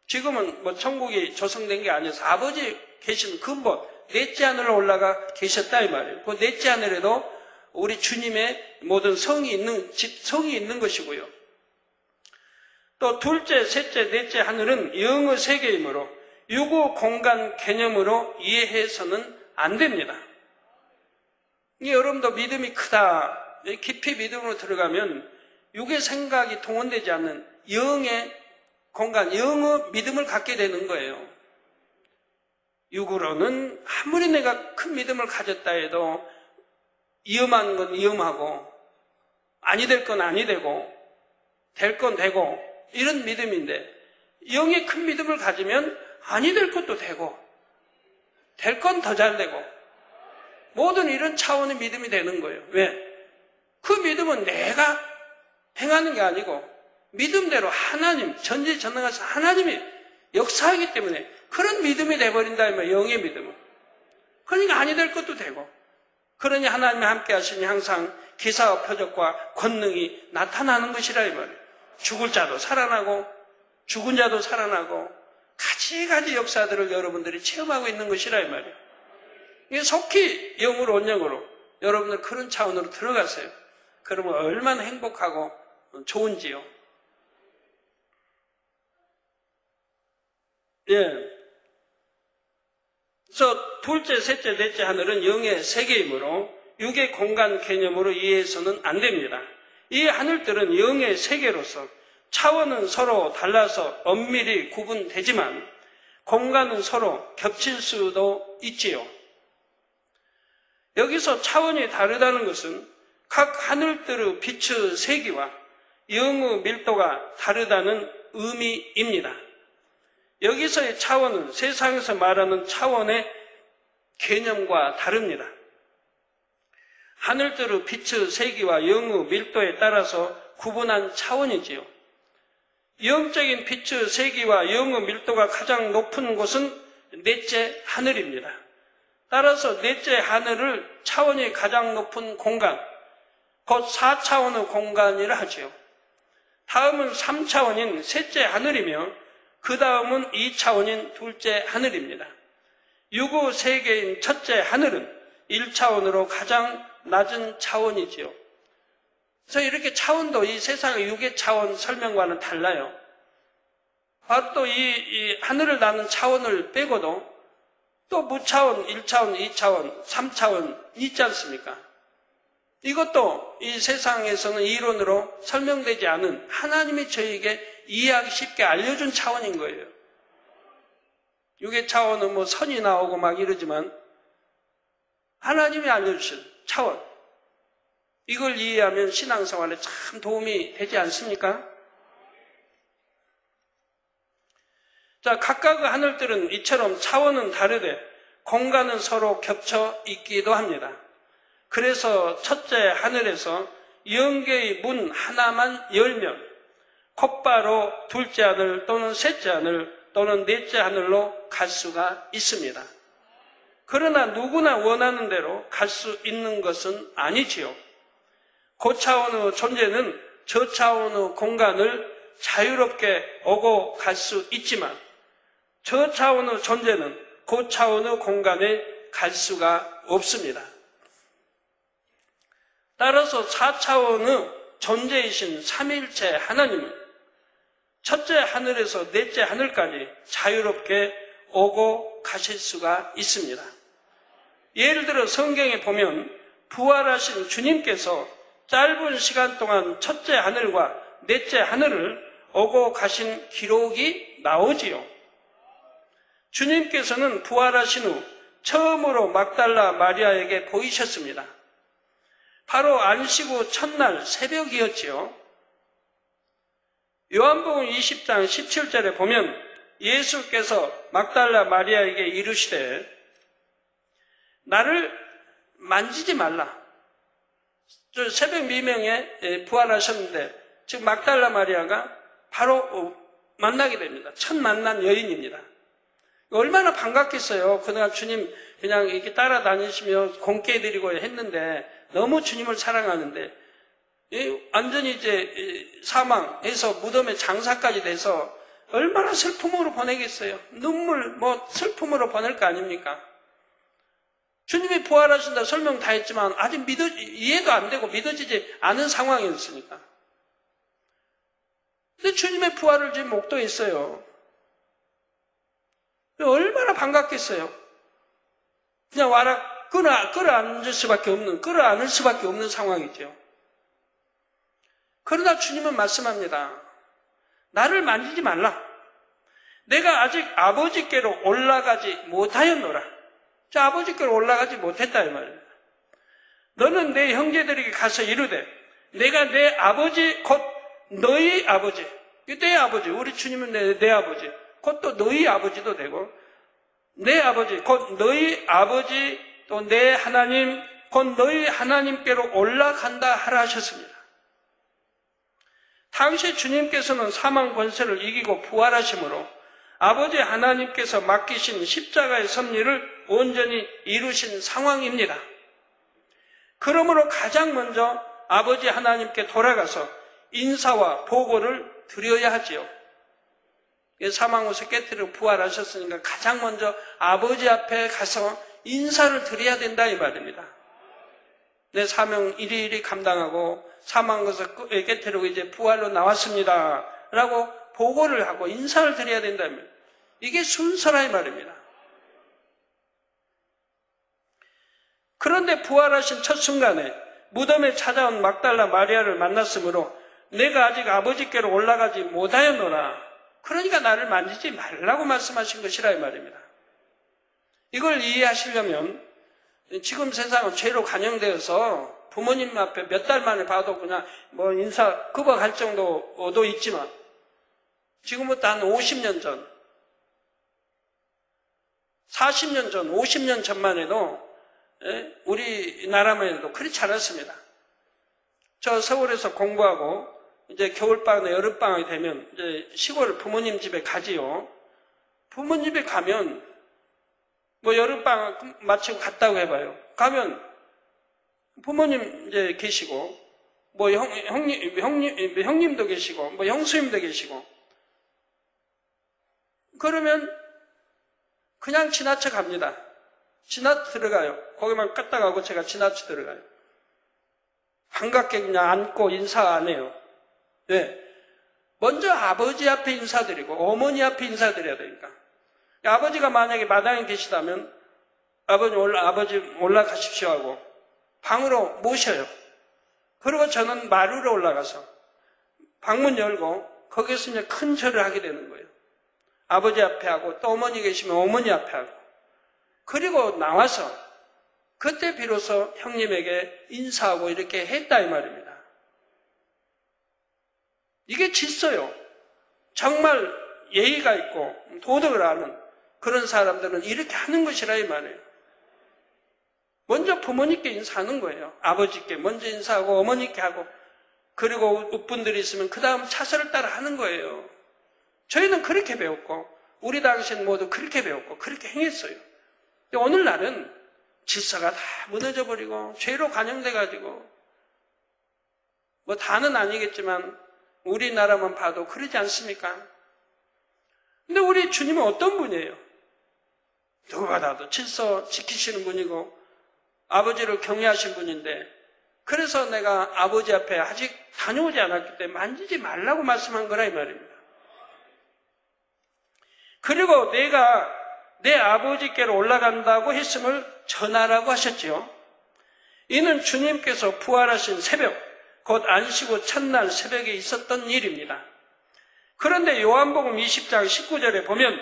A: 지금은 뭐 천국이 조성된 게 아니어서 아버지 계시는 근본, 넷째 하늘로 올라가 계셨다 이 말이에요. 그 넷째 하늘에도 우리 주님의 모든 성이 있는 것이고요. 또 둘째, 셋째, 넷째 하늘은 영의 세계이므로 유구 공간 개념으로 이해해서는 안 됩니다. 여러분도 믿음이 크다, 깊이 믿음으로 들어가면 육의 생각이 동원되지 않는 영의 공간, 영의 믿음을 갖게 되는 거예요. 육으로는 아무리 내가 큰 믿음을 가졌다 해도 위험한 건 위험하고 아니 될 건 아니 되고 될 건 되고 이런 믿음인데 영의 큰 믿음을 가지면 아니 될 것도 되고 될 건 더 잘 되고 모든 이런 차원의 믿음이 되는 거예요. 왜? 그 믿음은 내가 행하는 게 아니고 믿음대로 하나님, 전지전능하신 하나님이 역사하기 때문에 그런 믿음이 돼버린다 이 말이에요. 영의 믿음은. 그러니까 아니 될 것도 되고 그러니 하나님이 함께 하시니 항상 기사와 표적과 권능이 나타나는 것이라 이 말이에요. 죽을 자도 살아나고 죽은 자도 살아나고 가지가지 역사들을 여러분들이 체험하고 있는 것이라 이 말이에요. 이게 속히 영으로 온영으로 여러분들 그런 차원으로 들어가세요. 그러면 얼마나 행복하고 좋은지요. 예. 그래서 둘째, 셋째, 넷째 하늘은 영의 세계이므로 육의 공간 개념으로 이해해서는 안 됩니다. 이 하늘들은 영의 세계로서 차원은 서로 달라서 엄밀히 구분되지만 공간은 서로 겹칠 수도 있지요. 여기서 차원이 다르다는 것은 각 하늘들의 빛의 세기와 영의 밀도가 다르다는 의미입니다. 여기서의 차원은 세상에서 말하는 차원의 개념과 다릅니다. 하늘들의 빛의 세기와 영의 밀도에 따라서 구분한 차원이지요. 영적인 빛의 세기와 영의 밀도가 가장 높은 곳은 넷째 하늘입니다. 따라서 넷째 하늘을 차원이 가장 높은 공간, 곧 4차원의 공간이라 하지요. 다음은 3차원인 셋째 하늘이며 그 다음은 2차원인 둘째 하늘입니다. 유구 세계인 첫째 하늘은 1차원으로 가장 낮은 차원이지요. 그래서 이렇게 차원도 이 세상의 육의 차원 설명과는 달라요. 바로 또 이 하늘을 나는 차원을 빼고도 또 무차원, 1차원, 2차원, 3차원 있지 않습니까? 이것도 이 세상에서는 이론으로 설명되지 않은 하나님이 저에게 이해하기 쉽게 알려준 차원인 거예요. 육의 차원은 뭐 선이 나오고 막 이러지만 하나님이 알려주신 차원, 이걸 이해하면 신앙생활에 참 도움이 되지 않습니까? 자, 각각의 하늘들은 이처럼 차원은 다르되 공간은 서로 겹쳐 있기도 합니다. 그래서 첫째 하늘에서 영계의 문 하나만 열면 곧바로 둘째 하늘 또는 셋째 하늘 또는 넷째 하늘로 갈 수가 있습니다. 그러나 누구나 원하는 대로 갈 수 있는 것은 아니지요. 고차원의 존재는 저차원의 공간을 자유롭게 오고 갈 수 있지만 저차원의 존재는 고차원의 공간에 갈 수가 없습니다. 따라서 4차원의 존재이신 삼위일체 하나님은 첫째 하늘에서 넷째 하늘까지 자유롭게 오고 가실 수가 있습니다. 예를 들어 성경에 보면 부활하신 주님께서 짧은 시간 동안 첫째 하늘과 넷째 하늘을 오고 가신 기록이 나오지요. 주님께서는 부활하신 후 처음으로 막달라 마리아에게 보이셨습니다. 바로 안식 후 첫날 새벽이었지요. 요한복음 20장 17절에 보면 예수께서 막달라 마리아에게 이르시되 나를 만지지 말라. 새벽 미명에 부활하셨는데 지금 막달라 마리아가 바로 만나게 됩니다. 첫 만난 여인입니다. 얼마나 반갑겠어요. 그동안 주님 그냥 이렇게 따라다니시며 공개해드리고 했는데 너무 주님을 사랑하는데 완전히 이제 사망해서 무덤에 장사까지 돼서 얼마나 슬픔으로 보내겠어요. 눈물, 슬픔으로 보낼 거 아닙니까? 주님이 부활하신다 설명 다 했지만 아직 이해도 안 되고 믿어지지 않은 상황이었으니까. 근데 주님의 부활을 지금 목도했어요. 얼마나 반갑겠어요. 그냥 와라 끌어안을 수밖에 없는 상황이죠. 그러나 주님은 말씀합니다. 나를 만지지 말라. 내가 아직 아버지께로 올라가지 못하였노라. 자, 아버지께로 올라가지 못했다 이 말입니다. 너는 내 형제들에게 가서 이르되 내가 내 아버지 곧 너희 아버지, 내 아버지, 우리 주님은 내 아버지, 곧 또 너희 아버지도 되고 내 아버지 곧 너희 아버지 또 내 하나님 곧 너희 하나님께로 올라간다 하라 하셨습니다. 당시 주님께서는 사망 권세를 이기고 부활하심으로 아버지 하나님께서 맡기신 십자가의 섭리를 온전히 이루신 상황입니다. 그러므로 가장 먼저 아버지 하나님께 돌아가서 인사와 보고를 드려야 하지요. 사망 후에 깨뜨리고 부활하셨으니까 가장 먼저 아버지 앞에 가서 인사를 드려야 된다 이 말입니다. 내 사명 일일이 감당하고 사망 것을 깨뜨리고 이제 부활로 나왔습니다 라고 보고를 하고 인사를 드려야 된다면 이게 순서라 이 말입니다. 그런데 부활하신 첫 순간에 무덤에 찾아온 막달라 마리아를 만났으므로 내가 아직 아버지께로 올라가지 못하였노라. 그러니까 나를 만지지 말라고 말씀하신 것이라 이 말입니다. 이걸 이해하시려면 지금 세상은 죄로 간영되어서 부모님 앞에 몇 달 만에 봐도 그냥 인사 급어갈 정도도 있지만 지금부터 한 50년 전, 40년 전, 50년 전만 해도 우리나라만 해도 그렇지 않았습니다. 저 서울에서 공부하고 이제 겨울방학이나 여름방학이 되면 이제 시골 부모님 집에 가지요. 부모님 집에 가면 여름방학 마치고 갔다고 해봐요. 가면 부모님 이제 계시고 형님도 계시고 형수님도 계시고 그러면 그냥 지나쳐 갑니다. 지나쳐 들어가요. 거기만 깠다 가고 제가 지나쳐 들어가요. 반갑게 그냥 앉고 인사 안 해요. 왜? 먼저 아버지 앞에 인사드리고 어머니 앞에 인사드려야 되니까. 아버지가 만약에 마당에 계시다면 아버지 올라가십시오 하고 방으로 모셔요. 그리고 저는 마루로 올라가서 방문 열고 거기서 이제 큰 절을 하게 되는 거예요. 아버지 앞에 하고 또 어머니 계시면 어머니 앞에 하고 그리고 나와서 그때 비로소 형님에게 인사하고 이렇게 했다 이 말입니다. 이게 질서요. 정말 예의가 있고 도덕을 아는 그런 사람들은 이렇게 하는 것이라 이 말이에요. 먼저 부모님께 인사하는 거예요. 아버지께 먼저 인사하고 어머니께 하고 그리고 웃분들이 있으면 그 다음 차선을 따라 하는 거예요. 저희는 그렇게 배웠고 우리 당시엔 모두 그렇게 배웠고 그렇게 행했어요. 근데 오늘날은 질서가 다 무너져 버리고 죄로 관영돼 가지고 다는 아니겠지만 우리나라만 봐도 그러지 않습니까? 근데 우리 주님은 어떤 분이에요? 누구보다도 질서 지키시는 분이고 아버지를 경외하신 분인데 그래서 내가 아버지 앞에 아직 다녀오지 않았기 때문에 만지지 말라고 말씀한 거라 이 말입니다. 그리고 내가 내 아버지께로 올라간다고 했음을 전하라고 하셨지요. 이는 주님께서 부활하신 새벽, 곧 안식 후 첫날 새벽에 있었던 일입니다. 그런데 요한복음 20장 19절에 보면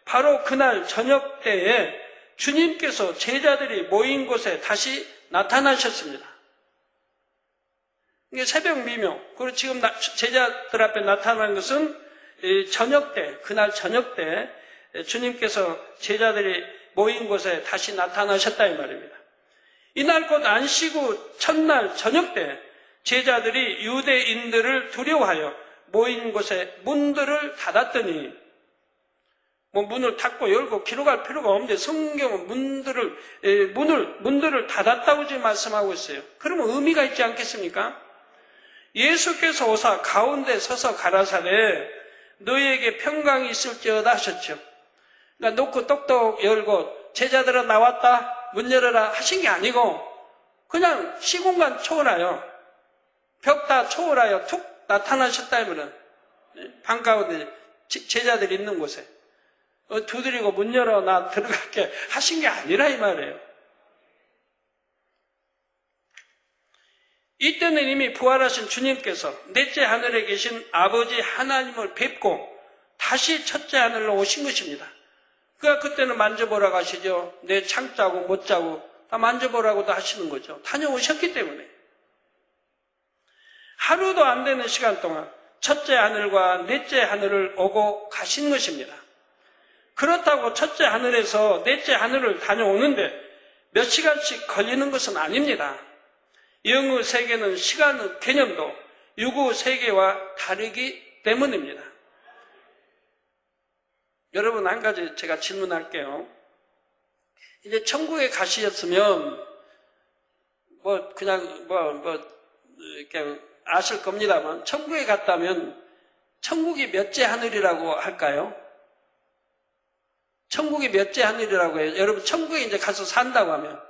A: 바로 그날 저녁 때에 주님께서 제자들이 모인 곳에 다시 나타나셨습니다. 이게 새벽 미묘, 그리고 지금 제자들 앞에 나타난 것은 저녁 때, 그날 저녁 때 주님께서 제자들이 모인 곳에 다시 나타나셨다 이 말입니다. 이날 곧 안식 후 첫날 저녁 때 제자들이 유대인들을 두려워하여 모인 곳에 문들을 닫았더니 문을 닫고 열고 기록할 필요가 없는데 성경은 문들을 닫았다고 지금 말씀하고 있어요. 그러면 의미가 있지 않겠습니까? 예수께서 오사 가운데 서서 가라사대 너희에게 평강이 있을지어다 하셨죠. 그러니까 놓고 똑똑 열고 제자들아 나왔다 문 열어라 하신 게 아니고 그냥 시공간 초월하여 벽 다 초월하여 툭 나타나셨다 하면은 방 가운데 제자들이 있는 곳에 두드리고 문 열어 나 들어갈게 하신 게 아니라 이 말이에요. 이때는 이미 부활하신 주님께서 넷째 하늘에 계신 아버지 하나님을 뵙고 다시 첫째 하늘로 오신 것입니다. 그러니까 그때는 만져보라고 하시죠. 내 창자고 못자고 다 만져보라고도 하시는 거죠. 다녀오셨기 때문에. 하루도 안 되는 시간 동안 첫째 하늘과 넷째 하늘을 오고 가신 것입니다. 그렇다고 첫째 하늘에서 넷째 하늘을 다녀오는데 몇 시간씩 걸리는 것은 아닙니다. 영의 세계는 시간의 개념도 육의 세계와 다르기 때문입니다. 여러분 한 가지 제가 질문할게요. 이제 천국에 가시셨으면 이렇게 아실 겁니다만 천국에 갔다면 천국이 몇째 하늘이라고 할까요? 천국이 몇째 하늘이라고 해요? 여러분 천국에 이제 가서 산다고 하면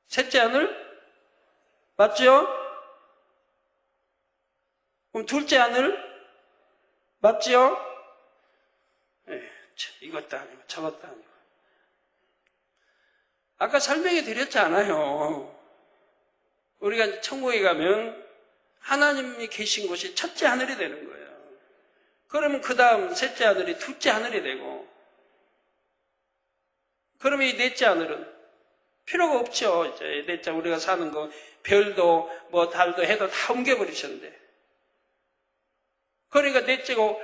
A: 셋째 하늘? 맞죠? 그럼 둘째 하늘? 맞죠? 이것도 아니고 저것도 아니고. 아까 설명해 드렸잖아요. 우리가 이제 천국에 가면 하나님이 계신 곳이 첫째 하늘이 되는 거예요. 그러면 그 다음 셋째 하늘이 둘째 하늘이 되고, 그러면 이 넷째 하늘은 필요가 없죠. 이제 넷째 우리가 사는 거 별도 달도 해도 다 옮겨버리셨는데. 그러니까 넷째고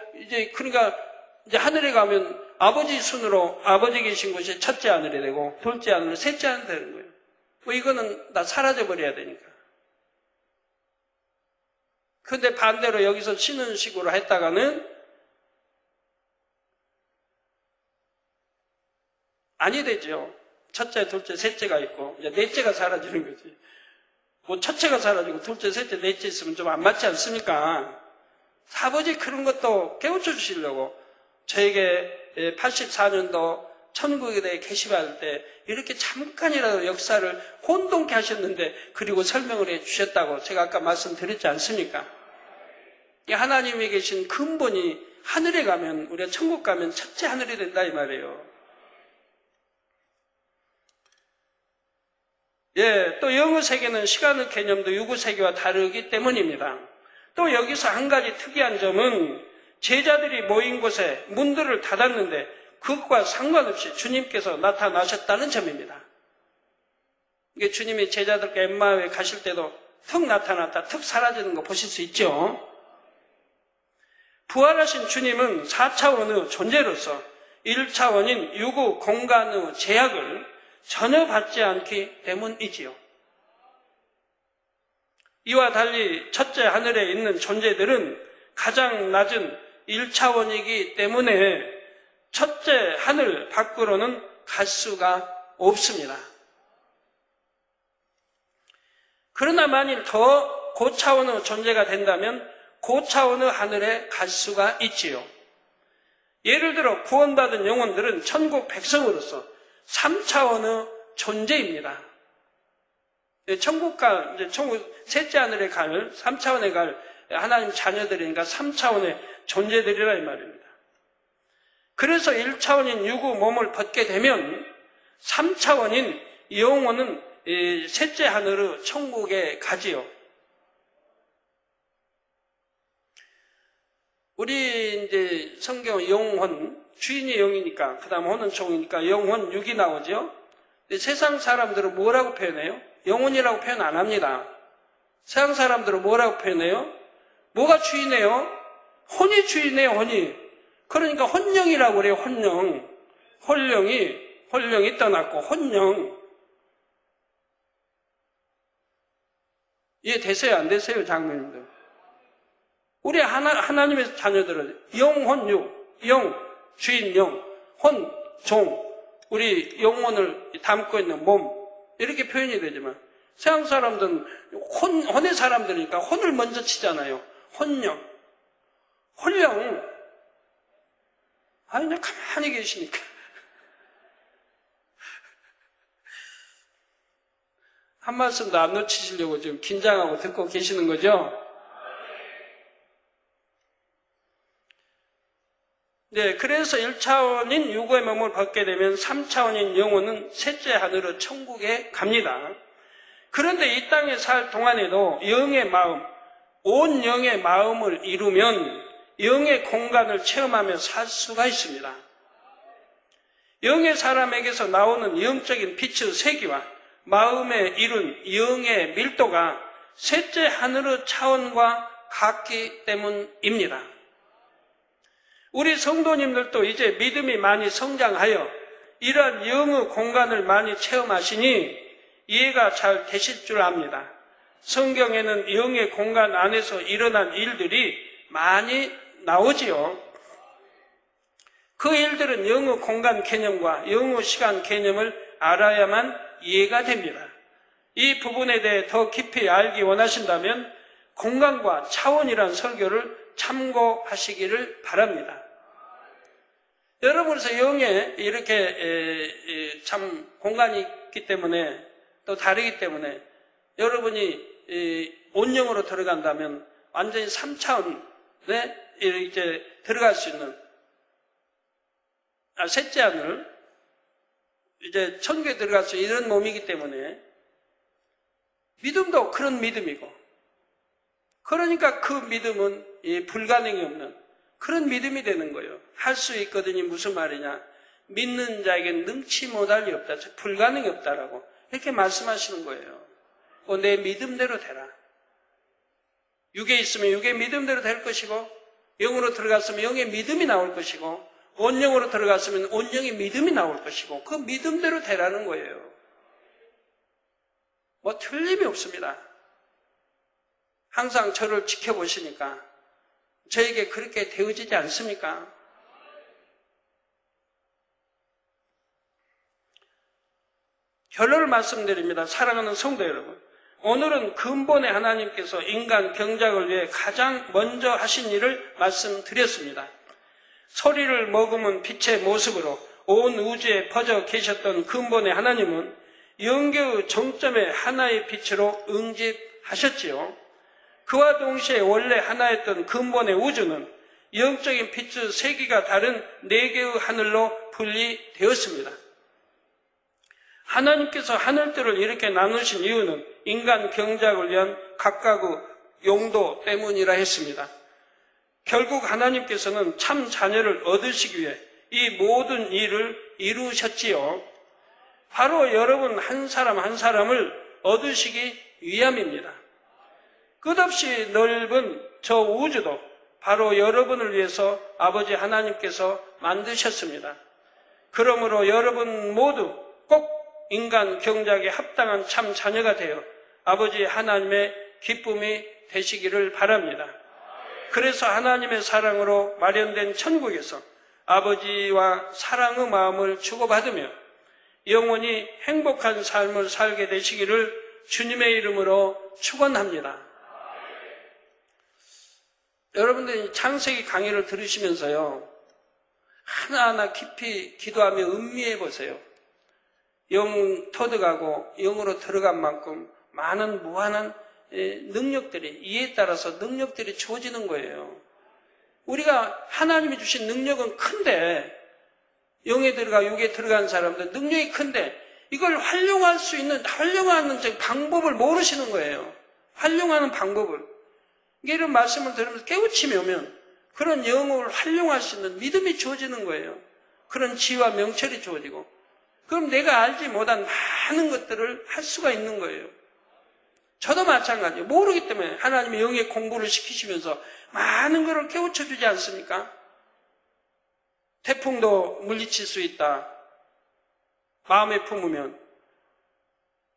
A: 그러니까 이제 하늘에 가면 아버지 순으로 아버지 계신 곳이 첫째 하늘이 되고 둘째 하늘, 셋째 하늘이 되는 거예요. 이거는 다 사라져 버려야 되니까. 근데 반대로 여기서 쉬는 식으로 했다가는 아니 되죠. 첫째, 둘째, 셋째가 있고 이제 넷째가 사라지는 거지. 첫째가 사라지고 둘째, 셋째, 넷째 있으면 좀 안 맞지 않습니까? 아버지 그런 것도 깨우쳐 주시려고 저에게 84년도 천국에 대해 계시할 때 이렇게 잠깐이라도 역사를 혼돈케 하셨는데 그리고 설명을 해 주셨다고 제가 아까 말씀드렸지 않습니까? 하나님이 계신 근본이 하늘에 가면 우리가 천국 가면 첫째 하늘이 된다 이 말이에요. 또 영의 세계는 시간의 개념도 육의 세계와 다르기 때문입니다. 또 여기서 한 가지 특이한 점은 제자들이 모인 곳에 문들을 닫았는데 그것과 상관없이 주님께서 나타나셨다는 점입니다. 이게 주님이 제자들과 엠마오에 가실 때도 턱 나타났다 턱 사라지는 거 보실 수 있죠. 부활하신 주님은 4차원의 존재로서 1차원인 육의 공간의 제약을 전혀 받지 않기 때문이지요. 이와 달리 첫째 하늘에 있는 존재들은 가장 낮은 1차원이기 때문에 첫째 하늘 밖으로는 갈 수가 없습니다. 그러나 만일 더 고차원의 존재가 된다면 고차원의 하늘에 갈 수가 있지요. 예를 들어 구원받은 영혼들은 천국 백성으로서 3차원의 존재입니다. 천국 셋째 하늘에 갈 3차원에 갈 하나님 자녀들이니까 3차원의 존재들이라 이 말입니다. 그래서 1차원인 육의 몸을 벗게 되면 3차원인 영혼은 셋째 하늘의 천국에 가지요. 우리 이제 성경 영혼, 주인이 영이니까, 그 다음 혼은 종이니까 영혼, 육이 나오죠? 세상 사람들은 뭐라고 표현해요? 영혼이라고 표현 안 합니다. 세상 사람들은 뭐라고 표현해요? 뭐가 주인이에요? 혼이 주인이에요, 혼이. 그러니까 혼령이라고 그래요, 혼령. 혼령이 떠났고, 혼령. 이해되세요? 안 되세요, 장로님들? 우리 하나님의 자녀들은 영혼, 영, 주인, 영, 혼, 종, 우리 영혼을 담고 있는 몸, 이렇게 표현이 되지만, 서양 사람들은 혼의 사람들이니까 혼을 먼저 치잖아요. 혼령. 아니, 그냥 가만히 계시니까. 한 말씀도 안 놓치시려고 지금 긴장하고 듣고 계시는 거죠? 네, 그래서 1차원인 유고의 몸을 벗게 되면 3차원인 영혼은 셋째 하늘의 천국에 갑니다. 그런데 이 땅에 살 동안에도 영의 마음, 온 영의 마음을 이루면 영의 공간을 체험하며 살 수가 있습니다. 영의 사람에게서 나오는 영적인 빛의 세기와 마음에 이룬 영의 밀도가 셋째 하늘의 차원과 같기 때문입니다. 우리 성도님들도 이제 믿음이 많이 성장하여 이러한 영의 공간을 많이 체험하시니 이해가 잘 되실 줄 압니다. 성경에는 영의 공간 안에서 일어난 일들이 많이 나오지요. 그 일들은 영의 공간 개념과 영의 시간 개념을 알아야만 이해가 됩니다. 이 부분에 대해 더 깊이 알기 원하신다면 공간과 차원이란 설교를 참고하시기를 바랍니다. 여러분께서 영에 이렇게 참 공간이 있기 때문에 또 다르기 때문에 여러분이 온영으로 들어간다면 완전히 3차원에 이제 들어갈 수 있는 셋째 하늘 이제 천국에 들어갈 수 있는 이런 몸이기 때문에 믿음도 그런 믿음이고 그러니까 그 믿음은 불가능이 없는 그런 믿음이 되는 거예요. 할 수 있거든요. 무슨 말이냐. 믿는 자에게는 능치 못할 리 없다. 불가능이 없다라고 이렇게 말씀하시는 거예요. 내 믿음대로 되라. 육에 있으면 육의 믿음대로 될 것이고 영으로 들어갔으면 영의 믿음이 나올 것이고 온영으로 들어갔으면 온영의 믿음이 나올 것이고 그 믿음대로 되라는 거예요. 뭐 틀림이 없습니다. 항상 저를 지켜보시니까 저에게 그렇게 되어지지 않습니까? 결론을 말씀드립니다. 사랑하는 성도 여러분. 오늘은 근본의 하나님께서 인간 경작을 위해 가장 먼저 하신 일을 말씀드렸습니다. 소리를 머금은 빛의 모습으로 온 우주에 퍼져 계셨던 근본의 하나님은 영계의 정점에 하나의 빛으로 응집하셨지요. 그와 동시에 원래 하나였던 근본의 우주는 영적인 빛의 세기가 다른 네 개의 하늘로 분리되었습니다. 하나님께서 하늘들을 이렇게 나누신 이유는 인간 경작을 위한 각각의 용도 때문이라 했습니다. 결국 하나님께서는 참 자녀를 얻으시기 위해 이 모든 일을 이루셨지요. 바로 여러분 한 사람 한 사람을 얻으시기 위함입니다. 끝없이 넓은 저 우주도 바로 여러분을 위해서 아버지 하나님께서 만드셨습니다. 그러므로 여러분 모두 꼭 인간 경작에 합당한 참 자녀가 되어 아버지 하나님의 기쁨이 되시기를 바랍니다. 그래서 하나님의 사랑으로 마련된 천국에서 아버지와 사랑의 마음을 주고받으며 영원히 행복한 삶을 살게 되시기를 주님의 이름으로 축원합니다. 여러분들이 창세기 강의를 들으시면서요, 하나하나 깊이 기도하며 음미해 보세요. 영 터득하고 영으로 들어간 만큼 많은 무한한 능력들이, 이에 따라서 능력들이 주어지는 거예요. 우리가 하나님이 주신 능력은 큰데, 영에 들어가 육에 들어간 사람들 능력이 큰데 이걸 활용할 수 있는, 활용하는 방법을 모르시는 거예요. 활용하는 방법을. 이런 말씀을 들으면서 깨우침이 오면 그런 영을 활용할 수 있는 믿음이 주어지는 거예요. 그런 지혜와 명철이 주어지고 그럼 내가 알지 못한 많은 것들을 할 수가 있는 거예요. 저도 마찬가지예요. 모르기 때문에 하나님이 영의 공부를 시키시면서 많은 것을 깨우쳐 주지 않습니까? 태풍도 물리칠 수 있다. 마음에 품으면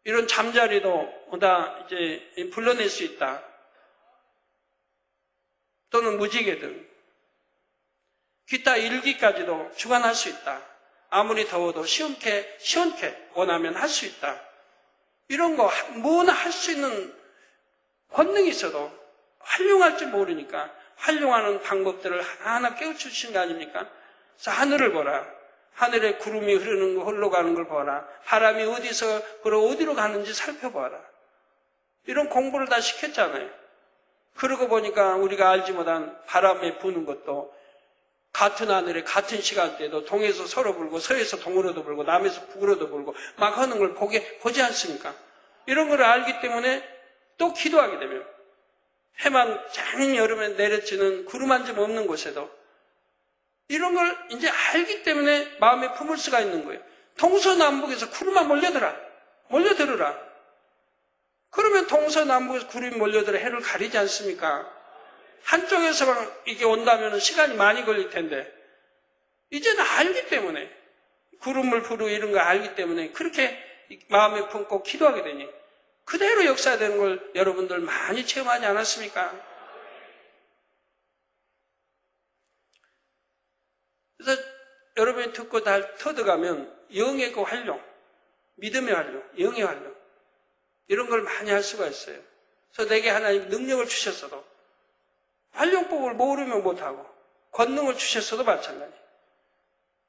A: 이런 잠자리도 다 이제 불러낼 수 있다. 또는 무지개들, 기타 일기까지도 주관할 수 있다. 아무리 더워도 시원케 원하면 할 수 있다. 이런 거 뭐나 할 수 있는 권능이 있어도 활용할 줄 모르니까 활용하는 방법들을 하나하나 깨우쳐주신 거 아닙니까? 그래서 하늘을 보라. 하늘에 구름이 흐르는 거 흘러가는 걸 봐라. 바람이 어디서 어디로 가는지 살펴봐라. 이런 공부를 다 시켰잖아요. 그러고 보니까 우리가 알지 못한 바람에 부는 것도 같은 하늘에 같은 시간대에도 동에서 서로 불고 서에서 동으로도 불고 남에서 북으로도 불고 막 하는 걸 보지 않습니까? 이런 걸 알기 때문에 또 기도하게 되면 해만 장 여름에 내려치는 구름 한 점 없는 곳에도 이런 걸 이제 알기 때문에 마음에 품을 수가 있는 거예요. 동서남북에서 구름아 몰려들으라. 그러면 동서남북에서 구름이 몰려들어 해를 가리지 않습니까? 한쪽에서만 이게 온다면 시간이 많이 걸릴 텐데 이제는 알기 때문에 구름을 부르고 이런 거 알기 때문에 그렇게 마음에 품고 기도하게 되니 그대로 역사되는 걸 여러분들 많이 체험하지 않았습니까? 그래서 여러분이 듣고 다 터득하면 영의 그 활용, 믿음의 활용, 영의 활용 이런 걸 많이 할 수가 있어요. 그래서 내게 하나님 능력을 주셨어도 활용법을 모르면 못하고 권능을 주셨어도 마찬가지.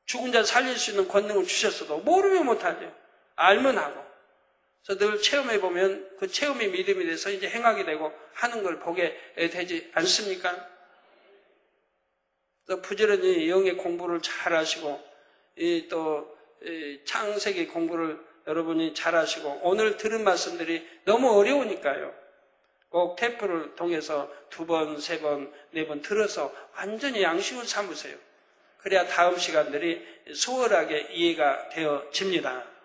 A: 죽은 자 살릴 수 있는 권능을 주셨어도 모르면 못하죠. 알면 하고. 그래서 늘 체험해보면 그 체험이 믿음이 돼서 이제 행하게 되고 하는 걸 보게 되지 않습니까? 또 부지런히 영의 공부를 잘 하시고 또 창세기 공부를 여러분이 잘 하시고 오늘 들은 말씀들이 너무 어려우니까요. 꼭 테이프를 통해서 2번, 3번, 4번 들어서 완전히 양식을 삼으세요. 그래야 다음 시간들이 수월하게 이해가 되어집니다.